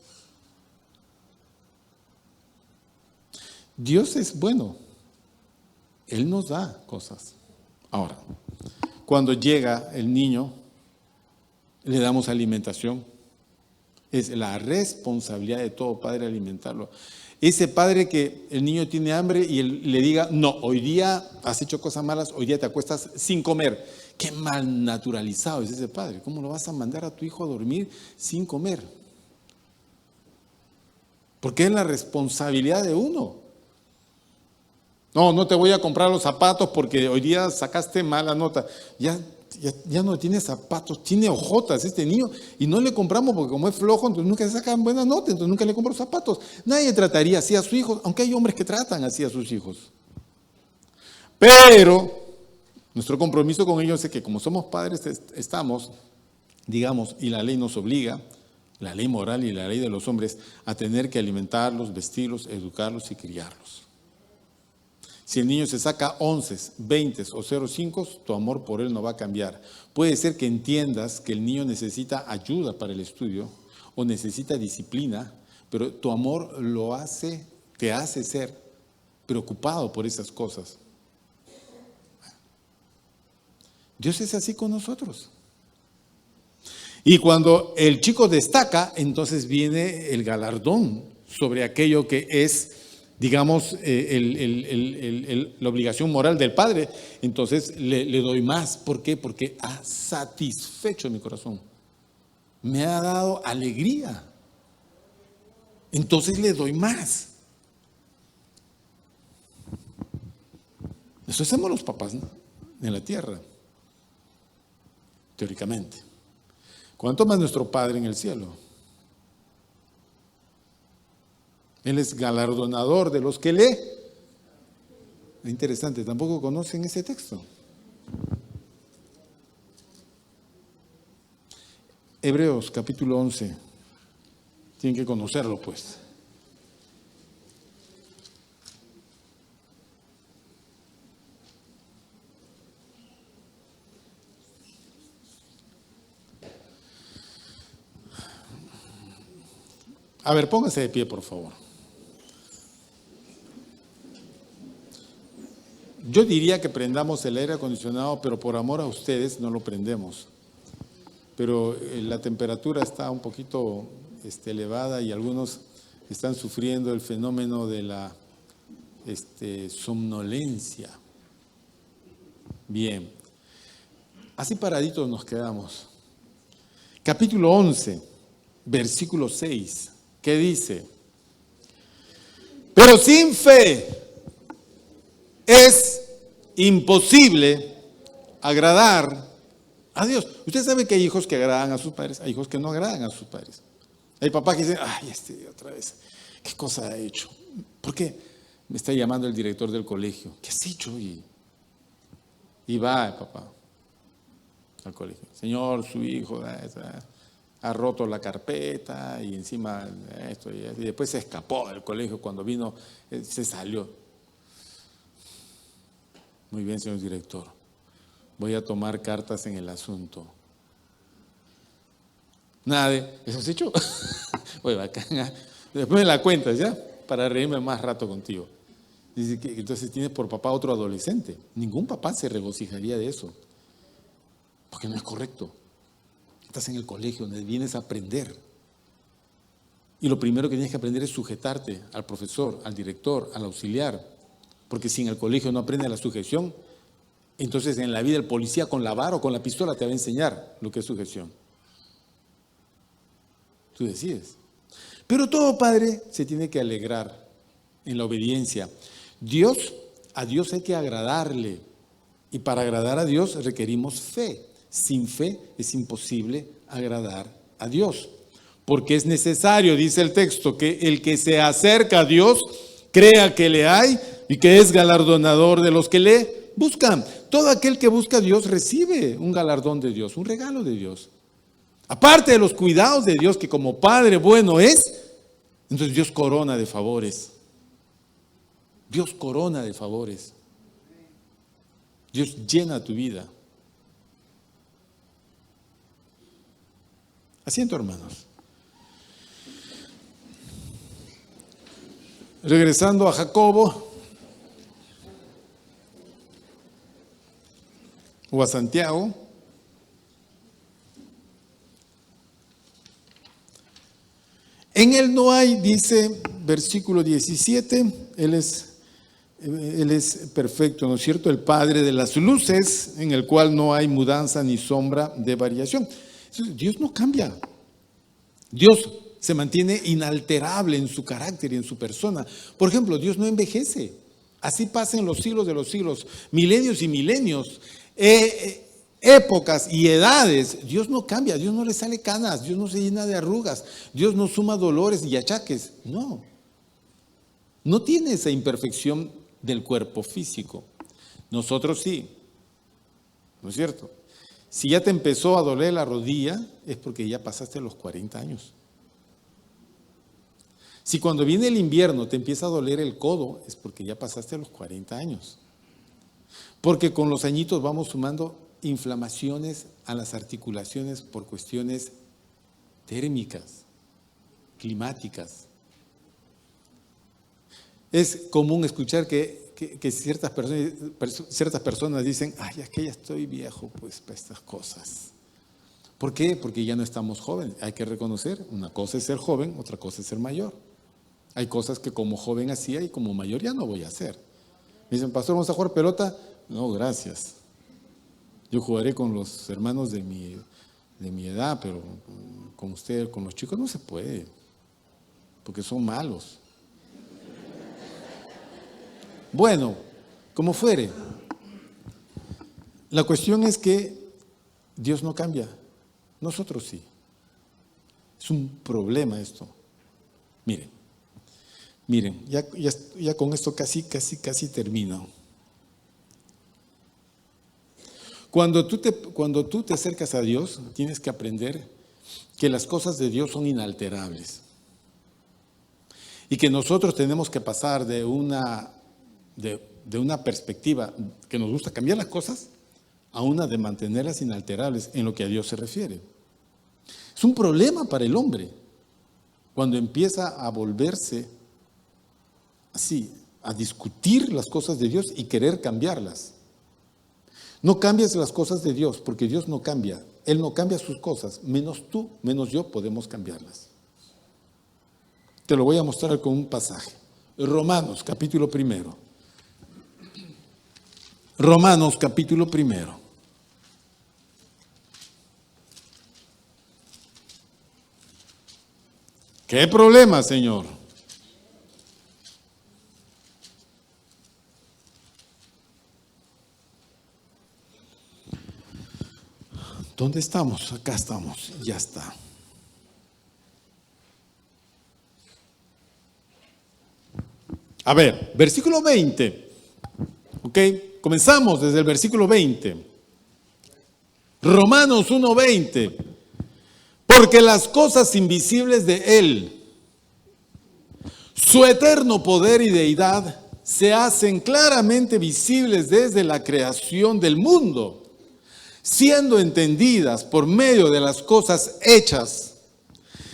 Dios es bueno. Él nos da cosas. Ahora, cuando llega el niño, le damos alimentación. Es la responsabilidad de todo padre alimentarlo. Ese padre que el niño tiene hambre y él le diga, no, hoy día has hecho cosas malas, hoy día te acuestas sin comer. Qué mal naturalizado es ese padre. ¿Cómo lo vas a mandar a tu hijo a dormir sin comer? Porque es la responsabilidad de uno. No te voy a comprar los zapatos porque hoy día sacaste mala nota. Ya no tiene zapatos, tiene ojotas este niño y no le compramos porque como es flojo, entonces nunca se sacan buena nota, entonces nunca le compro zapatos. Nadie trataría así a su hijo, aunque hay hombres que tratan así a sus hijos. Pero nuestro compromiso con ellos es que como somos padres estamos, digamos, y la ley nos obliga, la ley moral y la ley de los hombres, a tener que alimentarlos, vestirlos, educarlos y criarlos. Si el niño se saca 11, 20 o 0,5, tu amor por él no va a cambiar. Puede ser que entiendas que el niño necesita ayuda para el estudio o necesita disciplina, pero tu amor te hace ser preocupado por esas cosas. Dios es así con nosotros. Y cuando el chico destaca, entonces viene el galardón sobre aquello que es, digamos, la obligación moral del padre. Entonces le doy más. ¿Por qué? Porque ha satisfecho mi corazón. Me ha dado alegría. Entonces le doy más. Eso hacemos los papás, ¿no? En la tierra, teóricamente. ¿Cuánto más nuestro Padre en el cielo? Él es galardonador de los que lee. Interesante, tampoco conocen ese texto. Hebreos capítulo 11. Tienen que conocerlo, pues. A ver, póngase de pie, por favor. Yo diría que prendamos el aire acondicionado, pero por amor a ustedes no lo prendemos. Pero la temperatura está un poquito elevada y algunos están sufriendo el fenómeno de la somnolencia. Bien, así paraditos nos quedamos. capítulo 11, versículo 6, ¿qué dice? Pero sin fe es imposible agradar a Dios. Usted sabe que hay hijos que agradan a sus padres, hay hijos que no agradan a sus padres. Hay papás que dicen, ay, otra vez, ¿qué cosa ha hecho? ¿Por qué? Me está llamando el director del colegio. ¿Qué has hecho? Y va el papá al colegio. Señor, su hijo ha roto la carpeta y encima esto y eso. Y después se escapó del colegio. Cuando vino, se salió. Muy bien, señor director. Voy a tomar cartas en el asunto. Nada de, ¿eso has hecho? Oye, bacán. Después me la cuentas, ¿ya? Para reírme más rato contigo. Dice que entonces tienes por papá otro adolescente. Ningún papá se regocijaría de eso. Porque no es correcto. Estás en el colegio donde vienes a aprender. Y lo primero que tienes que aprender es sujetarte al profesor, al director, al auxiliar. Porque si en el colegio no aprendes la sujeción, entonces en la vida el policía con la vara o con la pistola te va a enseñar lo que es sujeción. Tú decides. Pero todo padre se tiene que alegrar en la obediencia. A Dios hay que agradarle. Y para agradar a Dios requerimos fe. Sin fe es imposible agradar a Dios. Porque es necesario, dice el texto, que el que se acerca a Dios crea que le hay y que es galardonador de los que le buscan. Todo aquel que busca a Dios recibe un galardón de Dios, un regalo de Dios. Aparte de los cuidados de Dios, que como Padre bueno es, entonces Dios corona de favores. Dios corona de favores. Dios llena tu vida. Asiento, hermanos. Regresando a Jacobo o a Santiago. En él no hay, dice versículo 17, Él es perfecto, ¿no es cierto? El Padre de las luces, en el cual no hay mudanza ni sombra de variación. Dios no cambia. Dios se mantiene inalterable en su carácter y en su persona. Por ejemplo, Dios no envejece. Así pasan los siglos de los siglos, milenios y milenios, épocas y edades. Dios no cambia, Dios no le sale canas, Dios no se llena de arrugas, Dios no suma dolores y achaques. No. No tiene esa imperfección del cuerpo físico. Nosotros sí. ¿No es cierto? Si ya te empezó a doler la rodilla, es porque ya pasaste los 40 años. Si cuando viene el invierno te empieza a doler el codo, es porque ya pasaste los 40 años. Porque con los añitos vamos sumando inflamaciones a las articulaciones por cuestiones térmicas, climáticas. Es común escuchar que ciertas personas dicen, ay, es que ya estoy viejo pues para estas cosas. ¿Por qué? Porque ya no estamos jóvenes. Hay que reconocer, una cosa es ser joven, otra cosa es ser mayor. Hay cosas que como joven hacía y como mayor ya no voy a hacer. Me dicen, pastor, ¿vamos a jugar pelota? No, gracias. Yo jugaré con los hermanos de mi edad, pero con usted, con los chicos no se puede, porque son malos. Bueno, como fuere, la cuestión es que Dios no cambia, nosotros sí. Es un problema esto. Miren, ya con esto casi termino. Cuando tú te acercas a Dios, tienes que aprender que las cosas de Dios son inalterables. Y que nosotros tenemos que pasar de una perspectiva que nos gusta cambiar las cosas a una de mantenerlas inalterables en lo que a Dios se refiere. Es un problema para el hombre cuando empieza a volverse así, a discutir las cosas de Dios y querer cambiarlas. No cambies las cosas de Dios porque Dios no cambia. Él no cambia sus cosas, menos tú, menos yo podemos cambiarlas. Te lo voy a mostrar con un pasaje. Romanos, capítulo 1. Romanos, capítulo 1. ¿Qué problema, Señor? ¿Dónde estamos? Acá estamos, ya está. A ver, versículo 20. Ok, comenzamos desde el versículo 20. Romanos 1:20. Porque las cosas invisibles de Él, su eterno poder y deidad, se hacen claramente visibles desde la creación del mundo, siendo entendidas por medio de las cosas hechas,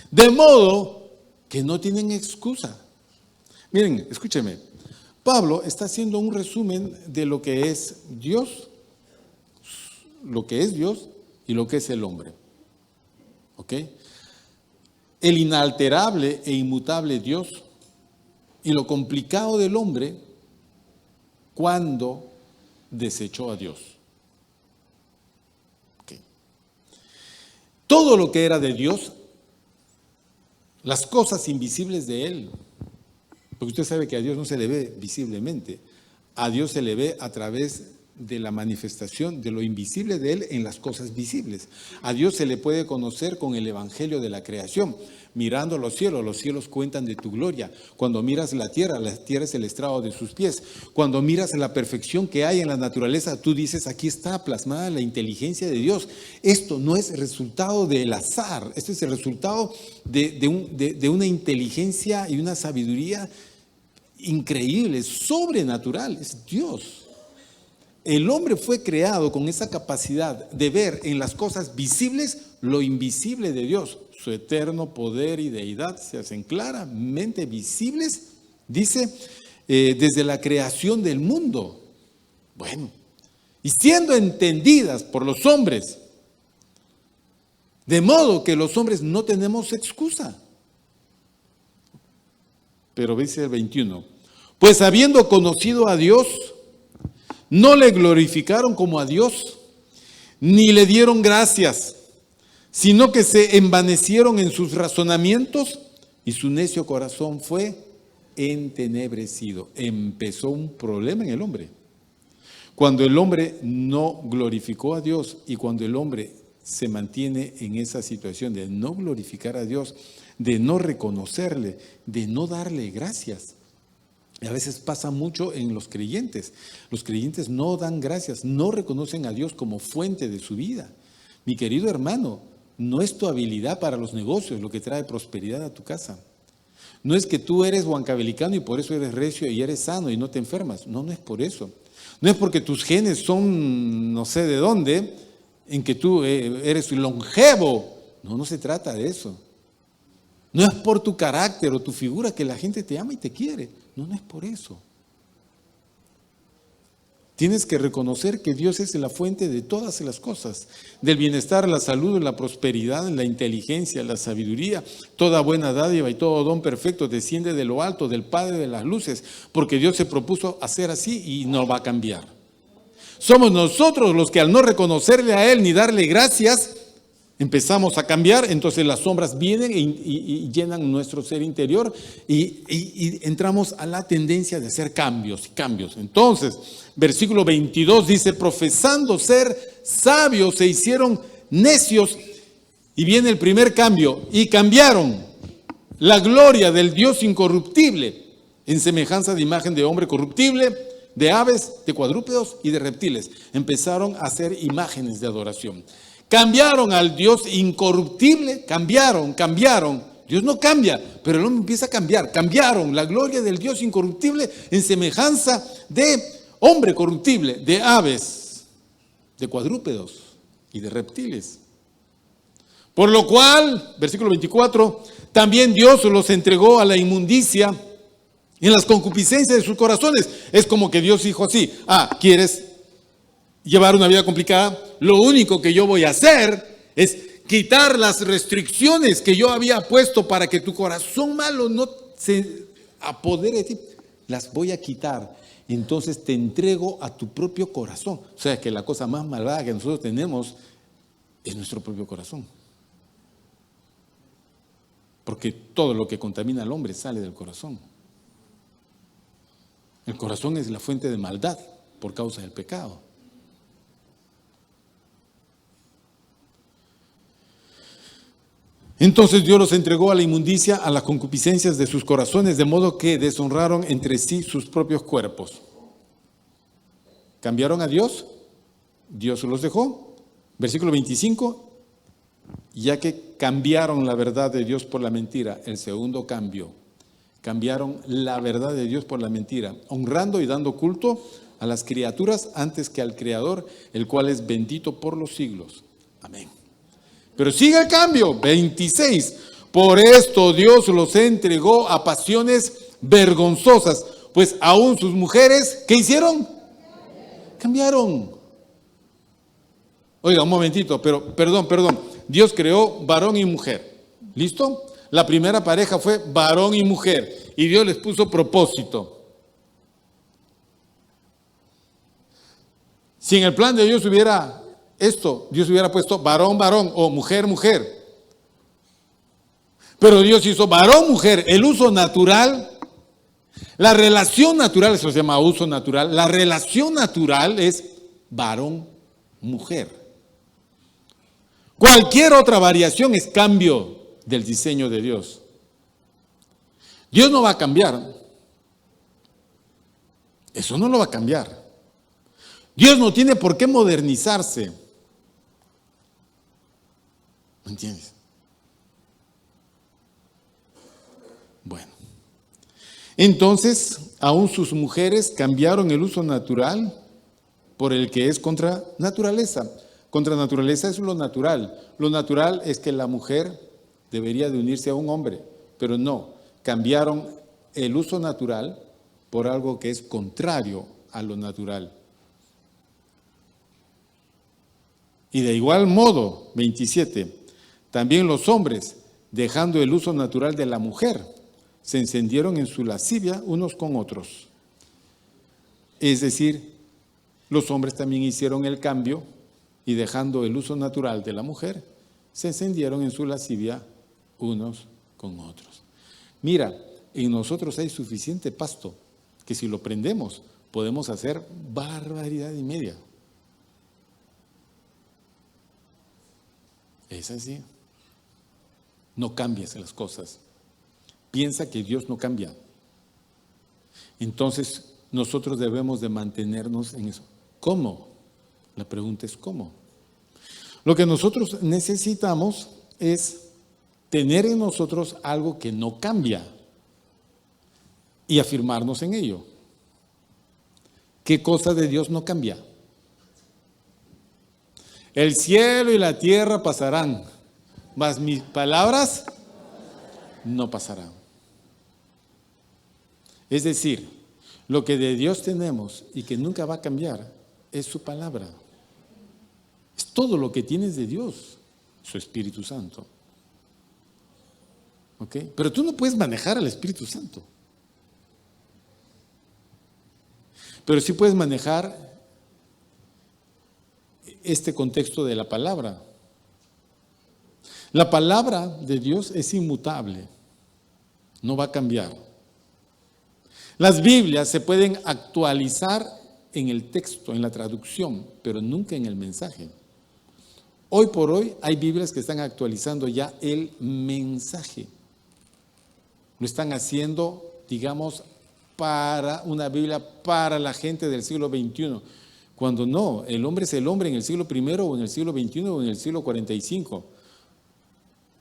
de modo que no tienen excusa. Miren, escúcheme, Pablo está haciendo un resumen de lo que es Dios y lo que es el hombre. ¿Ok? El inalterable e inmutable Dios y lo complicado del hombre cuando desechó a Dios. Okay. Todo lo que era de Dios, las cosas invisibles de Él, porque usted sabe que a Dios no se le ve visiblemente, a Dios se le ve a través de la manifestación de lo invisible de Él en las cosas visibles. A Dios se le puede conocer con el evangelio de la creación. Mirando los cielos cuentan de tu gloria. Cuando miras la tierra es el estrado de sus pies. Cuando miras la perfección que hay en la naturaleza, tú dices, aquí está plasmada la inteligencia de Dios. Esto no es resultado del azar, esto es el resultado de una inteligencia y una sabiduría increíble, sobrenatural, es Dios. El hombre fue creado con esa capacidad de ver en las cosas visibles lo invisible de Dios. Su eterno poder y deidad se hacen claramente visibles, dice, desde la creación del mundo. Bueno, y siendo entendidas por los hombres, de modo que los hombres no tenemos excusa. Pero dice el 21, pues habiendo conocido a Dios, no le glorificaron como a Dios, ni le dieron gracias, sino que se envanecieron en sus razonamientos y su necio corazón fue entenebrecido. Empezó un problema en el hombre. Cuando el hombre no glorificó a Dios y cuando el hombre se mantiene en esa situación de no glorificar a Dios, de no reconocerle, de no darle gracias. Y a veces pasa mucho en los creyentes. Los creyentes no dan gracias, no reconocen a Dios como fuente de su vida. Mi querido hermano, no es tu habilidad para los negocios lo que trae prosperidad a tu casa. No es que tú eres huancabelicano y por eso eres recio y eres sano y no te enfermas. No, no es por eso. No es porque tus genes son no sé de dónde, en que tú eres longevo. No, no se trata de eso. No es por tu carácter o tu figura que la gente te ama y te quiere. No, no es por eso. Tienes que reconocer que Dios es la fuente de todas las cosas, del bienestar, la salud, la prosperidad, la inteligencia, la sabiduría, toda buena dádiva y todo don perfecto desciende de lo alto, del Padre de las luces, porque Dios se propuso hacer así y no va a cambiar. Somos nosotros los que al no reconocerle a Él ni darle gracias, empezamos a cambiar, entonces las sombras vienen y llenan nuestro ser interior y entramos a la tendencia de hacer cambios. Entonces, versículo 22 dice, profesando ser sabios se hicieron necios, y viene el primer cambio, y cambiaron la gloria del Dios incorruptible en semejanza de imagen de hombre corruptible, de aves, de cuadrúpedos y de reptiles. Empezaron a hacer imágenes de adoración. Cambiaron al Dios incorruptible, cambiaron. Dios no cambia, pero el hombre empieza a cambiar. Cambiaron la gloria del Dios incorruptible en semejanza de hombre corruptible, de aves, de cuadrúpedos y de reptiles. Por lo cual, versículo 24, también Dios los entregó a la inmundicia en las concupiscencias de sus corazones. Es como que Dios dijo así, ¿quieres llevar una vida complicada? Lo único que yo voy a hacer es quitar las restricciones que yo había puesto para que tu corazón malo no se apodere de ti. Las voy a quitar. Entonces te entrego a tu propio corazón. O sea que la cosa más malvada que nosotros tenemos es nuestro propio corazón. porque todo lo que contamina al hombre sale del corazón. El corazón es la fuente de maldad por causa del pecado. Entonces Dios los entregó a la inmundicia, a las concupiscencias de sus corazones, de modo que deshonraron entre sí sus propios cuerpos. ¿Cambiaron a Dios? Dios los dejó. Versículo 25, ya que cambiaron la verdad de Dios por la mentira, el segundo cambio. Cambiaron la verdad de Dios por la mentira, honrando y dando culto a las criaturas antes que al Creador, el cual es bendito por los siglos. Amén. Pero sigue el cambio, 26. Por esto Dios los entregó a pasiones vergonzosas, pues aún sus mujeres, ¿qué hicieron? Cambiaron. Oiga, un momentito, pero perdón. Dios creó varón y mujer. ¿Listo? La primera pareja fue varón y mujer. Y Dios les puso propósito. Si en el plan de Dios hubiera esto, Dios hubiera puesto varón, varón o mujer, mujer. Pero Dios hizo varón, mujer. El uso natural, la relación natural, eso se llama uso natural. La relación natural es varón, mujer. Cualquier otra variación es cambio del diseño de Dios. Dios no va a cambiar. Eso no lo va a cambiar. Dios no tiene por qué modernizarse. ¿Me entiendes? Bueno. Entonces, aún sus mujeres cambiaron el uso natural por el que es contra naturaleza. Contra naturaleza es lo natural. Lo natural es que la mujer debería de unirse a un hombre, pero no. Cambiaron el uso natural por algo que es contrario a lo natural. Y de igual modo, 27, también los hombres, dejando el uso natural de la mujer, se encendieron en su lascivia unos con otros. Es decir, los hombres también hicieron el cambio y dejando el uso natural de la mujer, se encendieron en su lascivia unos con otros. Mira, en nosotros hay suficiente pasto que si lo prendemos podemos hacer barbaridad y media. Es así. No cambies las cosas. Piensa que Dios no cambia. Entonces, nosotros debemos de mantenernos en eso. ¿Cómo? La pregunta es ¿cómo? Lo que nosotros necesitamos es tener en nosotros algo que no cambia y afirmarnos en ello. ¿Qué cosa de Dios no cambia? El cielo y la tierra pasarán, mas mis palabras no pasarán. Es decir, lo que de Dios tenemos y que nunca va a cambiar es su palabra. Es todo lo que tienes de Dios, su Espíritu Santo. ¿Ok? Pero tú no puedes manejar al Espíritu Santo. Pero sí puedes manejar este contexto de la palabra. La palabra de Dios es inmutable, no va a cambiar. Las Biblias se pueden actualizar en el texto, en la traducción, pero nunca en el mensaje. Hoy por hoy hay Biblias que están actualizando ya el mensaje. Lo están haciendo, digamos, para una Biblia para la gente del siglo XXI. Cuando no, el hombre es el hombre en el siglo I o en el siglo XXI o en el siglo 45.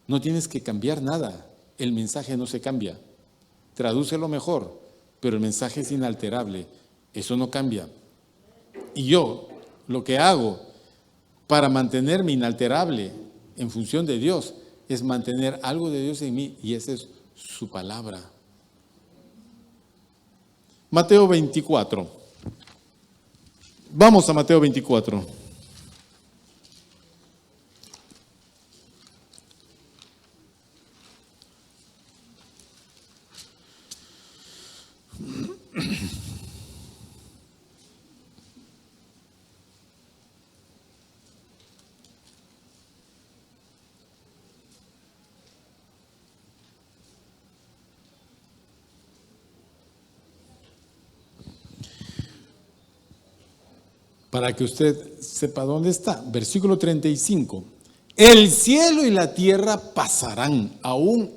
No tienes que cambiar nada. El mensaje no se cambia. Tradúcelo mejor, pero el mensaje es inalterable. Eso no cambia. Y yo lo que hago para mantenerme inalterable en función de Dios es mantener algo de Dios en mí y esa es su palabra. Mateo 24. Vamos a Mateo 24. para que usted sepa dónde está. Versículo 35. El cielo y la tierra pasarán, aún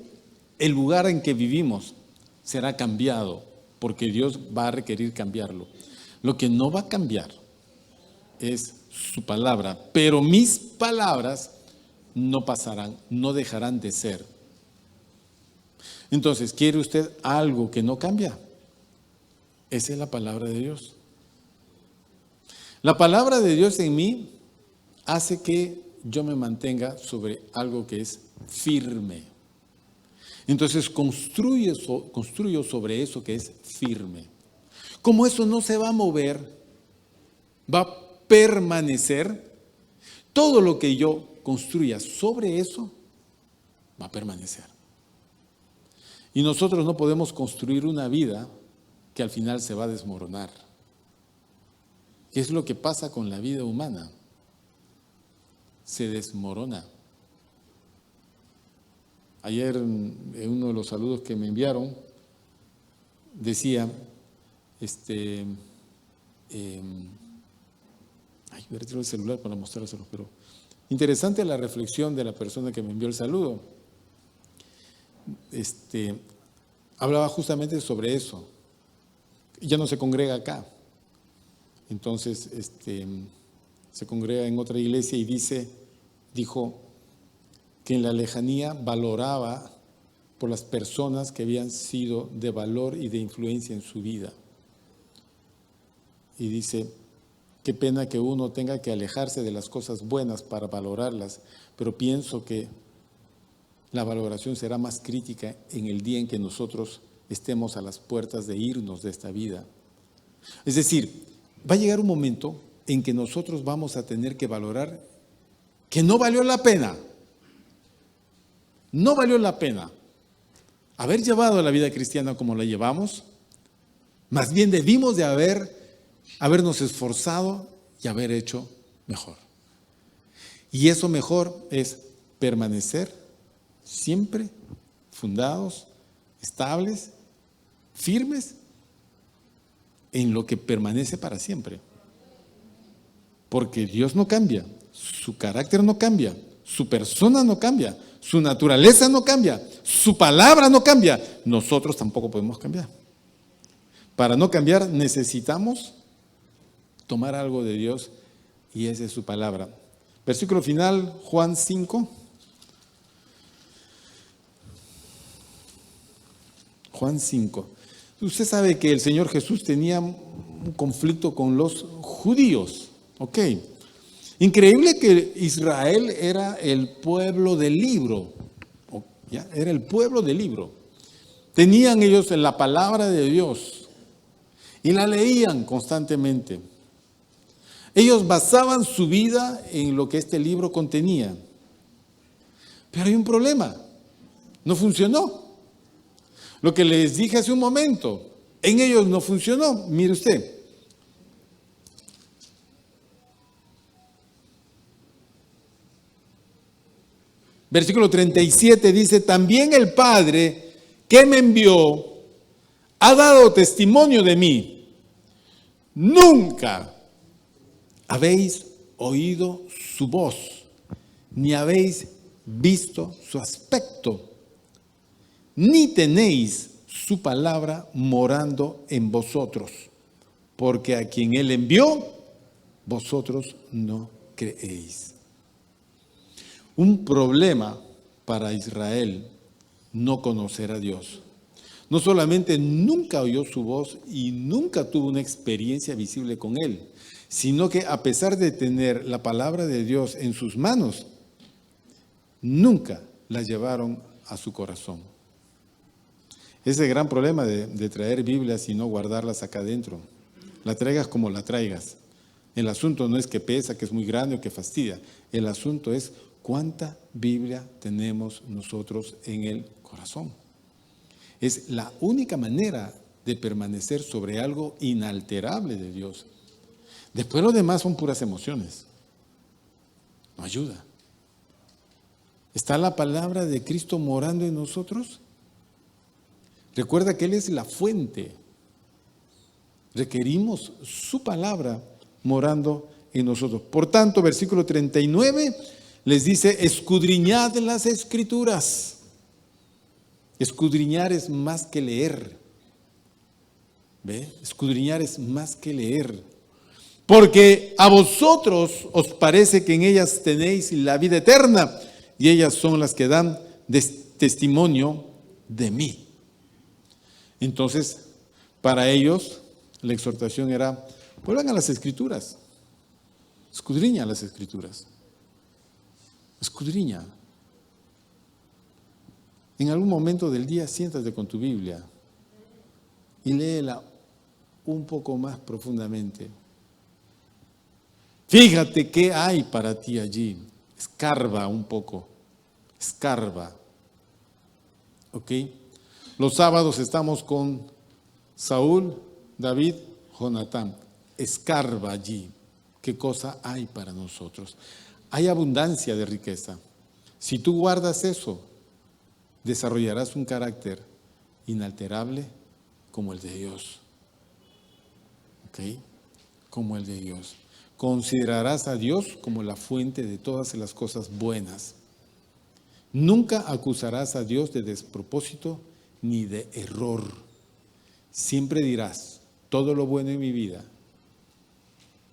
el lugar en que vivimos será cambiado, porque Dios va a requerir cambiarlo. Lo que no va a cambiar es su palabra, pero mis palabras no pasarán, no dejarán de ser. Entonces, ¿quiere usted algo que no cambia? Esa es la palabra de Dios. La palabra de Dios en mí hace que yo me mantenga sobre algo que es firme. Entonces construyo sobre eso que es firme. Como eso no se va a mover, va a permanecer, todo lo que yo construya sobre eso va a permanecer. Y nosotros no podemos construir una vida que al final se va a desmoronar. ¿Qué es lo que pasa con la vida humana? Se desmorona. Ayer en uno de los saludos que me enviaron decía, voy a retirar el celular para mostrárselo, pero interesante la reflexión de la persona que me envió el saludo. Hablaba justamente sobre eso. Ya no se congrega acá. Entonces, se congrega en otra iglesia y dijo que en la lejanía valoraba por las personas que habían sido de valor y de influencia en su vida. Y dice, qué pena que uno tenga que alejarse de las cosas buenas para valorarlas, pero pienso que la valoración será más crítica en el día en que nosotros estemos a las puertas de irnos de esta vida. Es decir, va a llegar un momento en que nosotros vamos a tener que valorar que no valió la pena. No valió la pena haber llevado la vida cristiana como la llevamos. Más bien debimos de habernos esforzado y haber hecho mejor. Y eso mejor es permanecer siempre fundados, estables, firmes en lo que permanece para siempre. Porque Dios no cambia, su carácter no cambia, su persona no cambia, su naturaleza no cambia, su palabra no cambia. Nosotros tampoco podemos cambiar. Para no cambiar necesitamos tomar algo de Dios y esa es su palabra. Versículo final, Juan 5. Juan 5. Usted sabe que el Señor Jesús tenía un conflicto con los judíos. Ok. Increíble que Israel era el pueblo del libro. ¿Ya? Era el pueblo del libro. Tenían ellos la palabra de Dios y la leían constantemente. Ellos basaban su vida en lo que este libro contenía. Pero hay un problema. No funcionó. Lo que les dije hace un momento, en ellos no funcionó. Mire usted. Versículo 37 dice, también el Padre que me envió ha dado testimonio de mí. Nunca habéis oído su voz, ni habéis visto su aspecto, ni tenéis su palabra morando en vosotros, porque a quien Él envió, vosotros no creéis. Un problema para Israel no conocer a Dios. No solamente nunca oyó su voz y nunca tuvo una experiencia visible con Él, sino que a pesar de tener la palabra de Dios en sus manos, nunca la llevaron a su corazón. Ese gran problema de traer Biblias y no guardarlas acá adentro. La traigas como la traigas. El asunto no es que pesa, que es muy grande o que fastidia. El asunto es cuánta Biblia tenemos nosotros en el corazón. Es la única manera de permanecer sobre algo inalterable de Dios. Después lo demás son puras emociones. No ayuda. ¿Está la palabra de Cristo morando en nosotros? Recuerda que Él es la fuente. Requerimos su palabra morando en nosotros. Por tanto, versículo 39 les dice, escudriñad las Escrituras. Escudriñar es más que leer. ¿Ve? Escudriñar es más que leer. Porque a vosotros os parece que en ellas tenéis la vida eterna, y ellas son las que dan testimonio de mí. Entonces, para ellos, la exhortación era, vuelvan a las Escrituras. Escudriña las Escrituras. Escudriña. En algún momento del día siéntate con tu Biblia y léela un poco más profundamente. Fíjate qué hay para ti allí. Escarba un poco. Escarba. ¿Ok? Los sábados estamos con Saúl, David, Jonatán. Escarba allí. ¿Qué cosa hay para nosotros? Hay abundancia de riqueza. Si tú guardas eso, desarrollarás un carácter inalterable como el de Dios. ¿Ok? Como el de Dios. Considerarás a Dios como la fuente de todas las cosas buenas. Nunca acusarás a Dios de despropósito ni de error. Siempre dirás, todo lo bueno en mi vida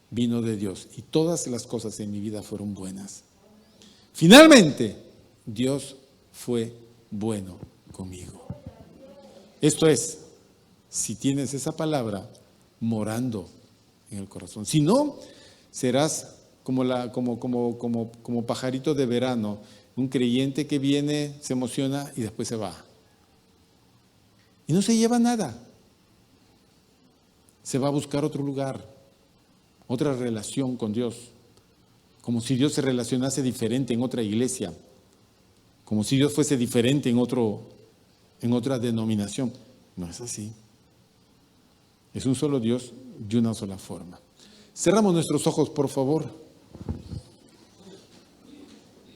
vino de Dios y todas las cosas en mi vida fueron buenas. Finalmente, Dios fue bueno conmigo. Esto es, si tienes esa palabra morando en el corazón. Si no, serás como pajarito de verano, un creyente que viene, se emociona y después se va. Y no se lleva nada. Se va a buscar otro lugar, otra relación con Dios. Como si Dios se relacionase diferente en otra iglesia. Como si Dios fuese diferente en otra denominación. No es así. Es un solo Dios y una sola forma. Cerramos nuestros ojos, por favor.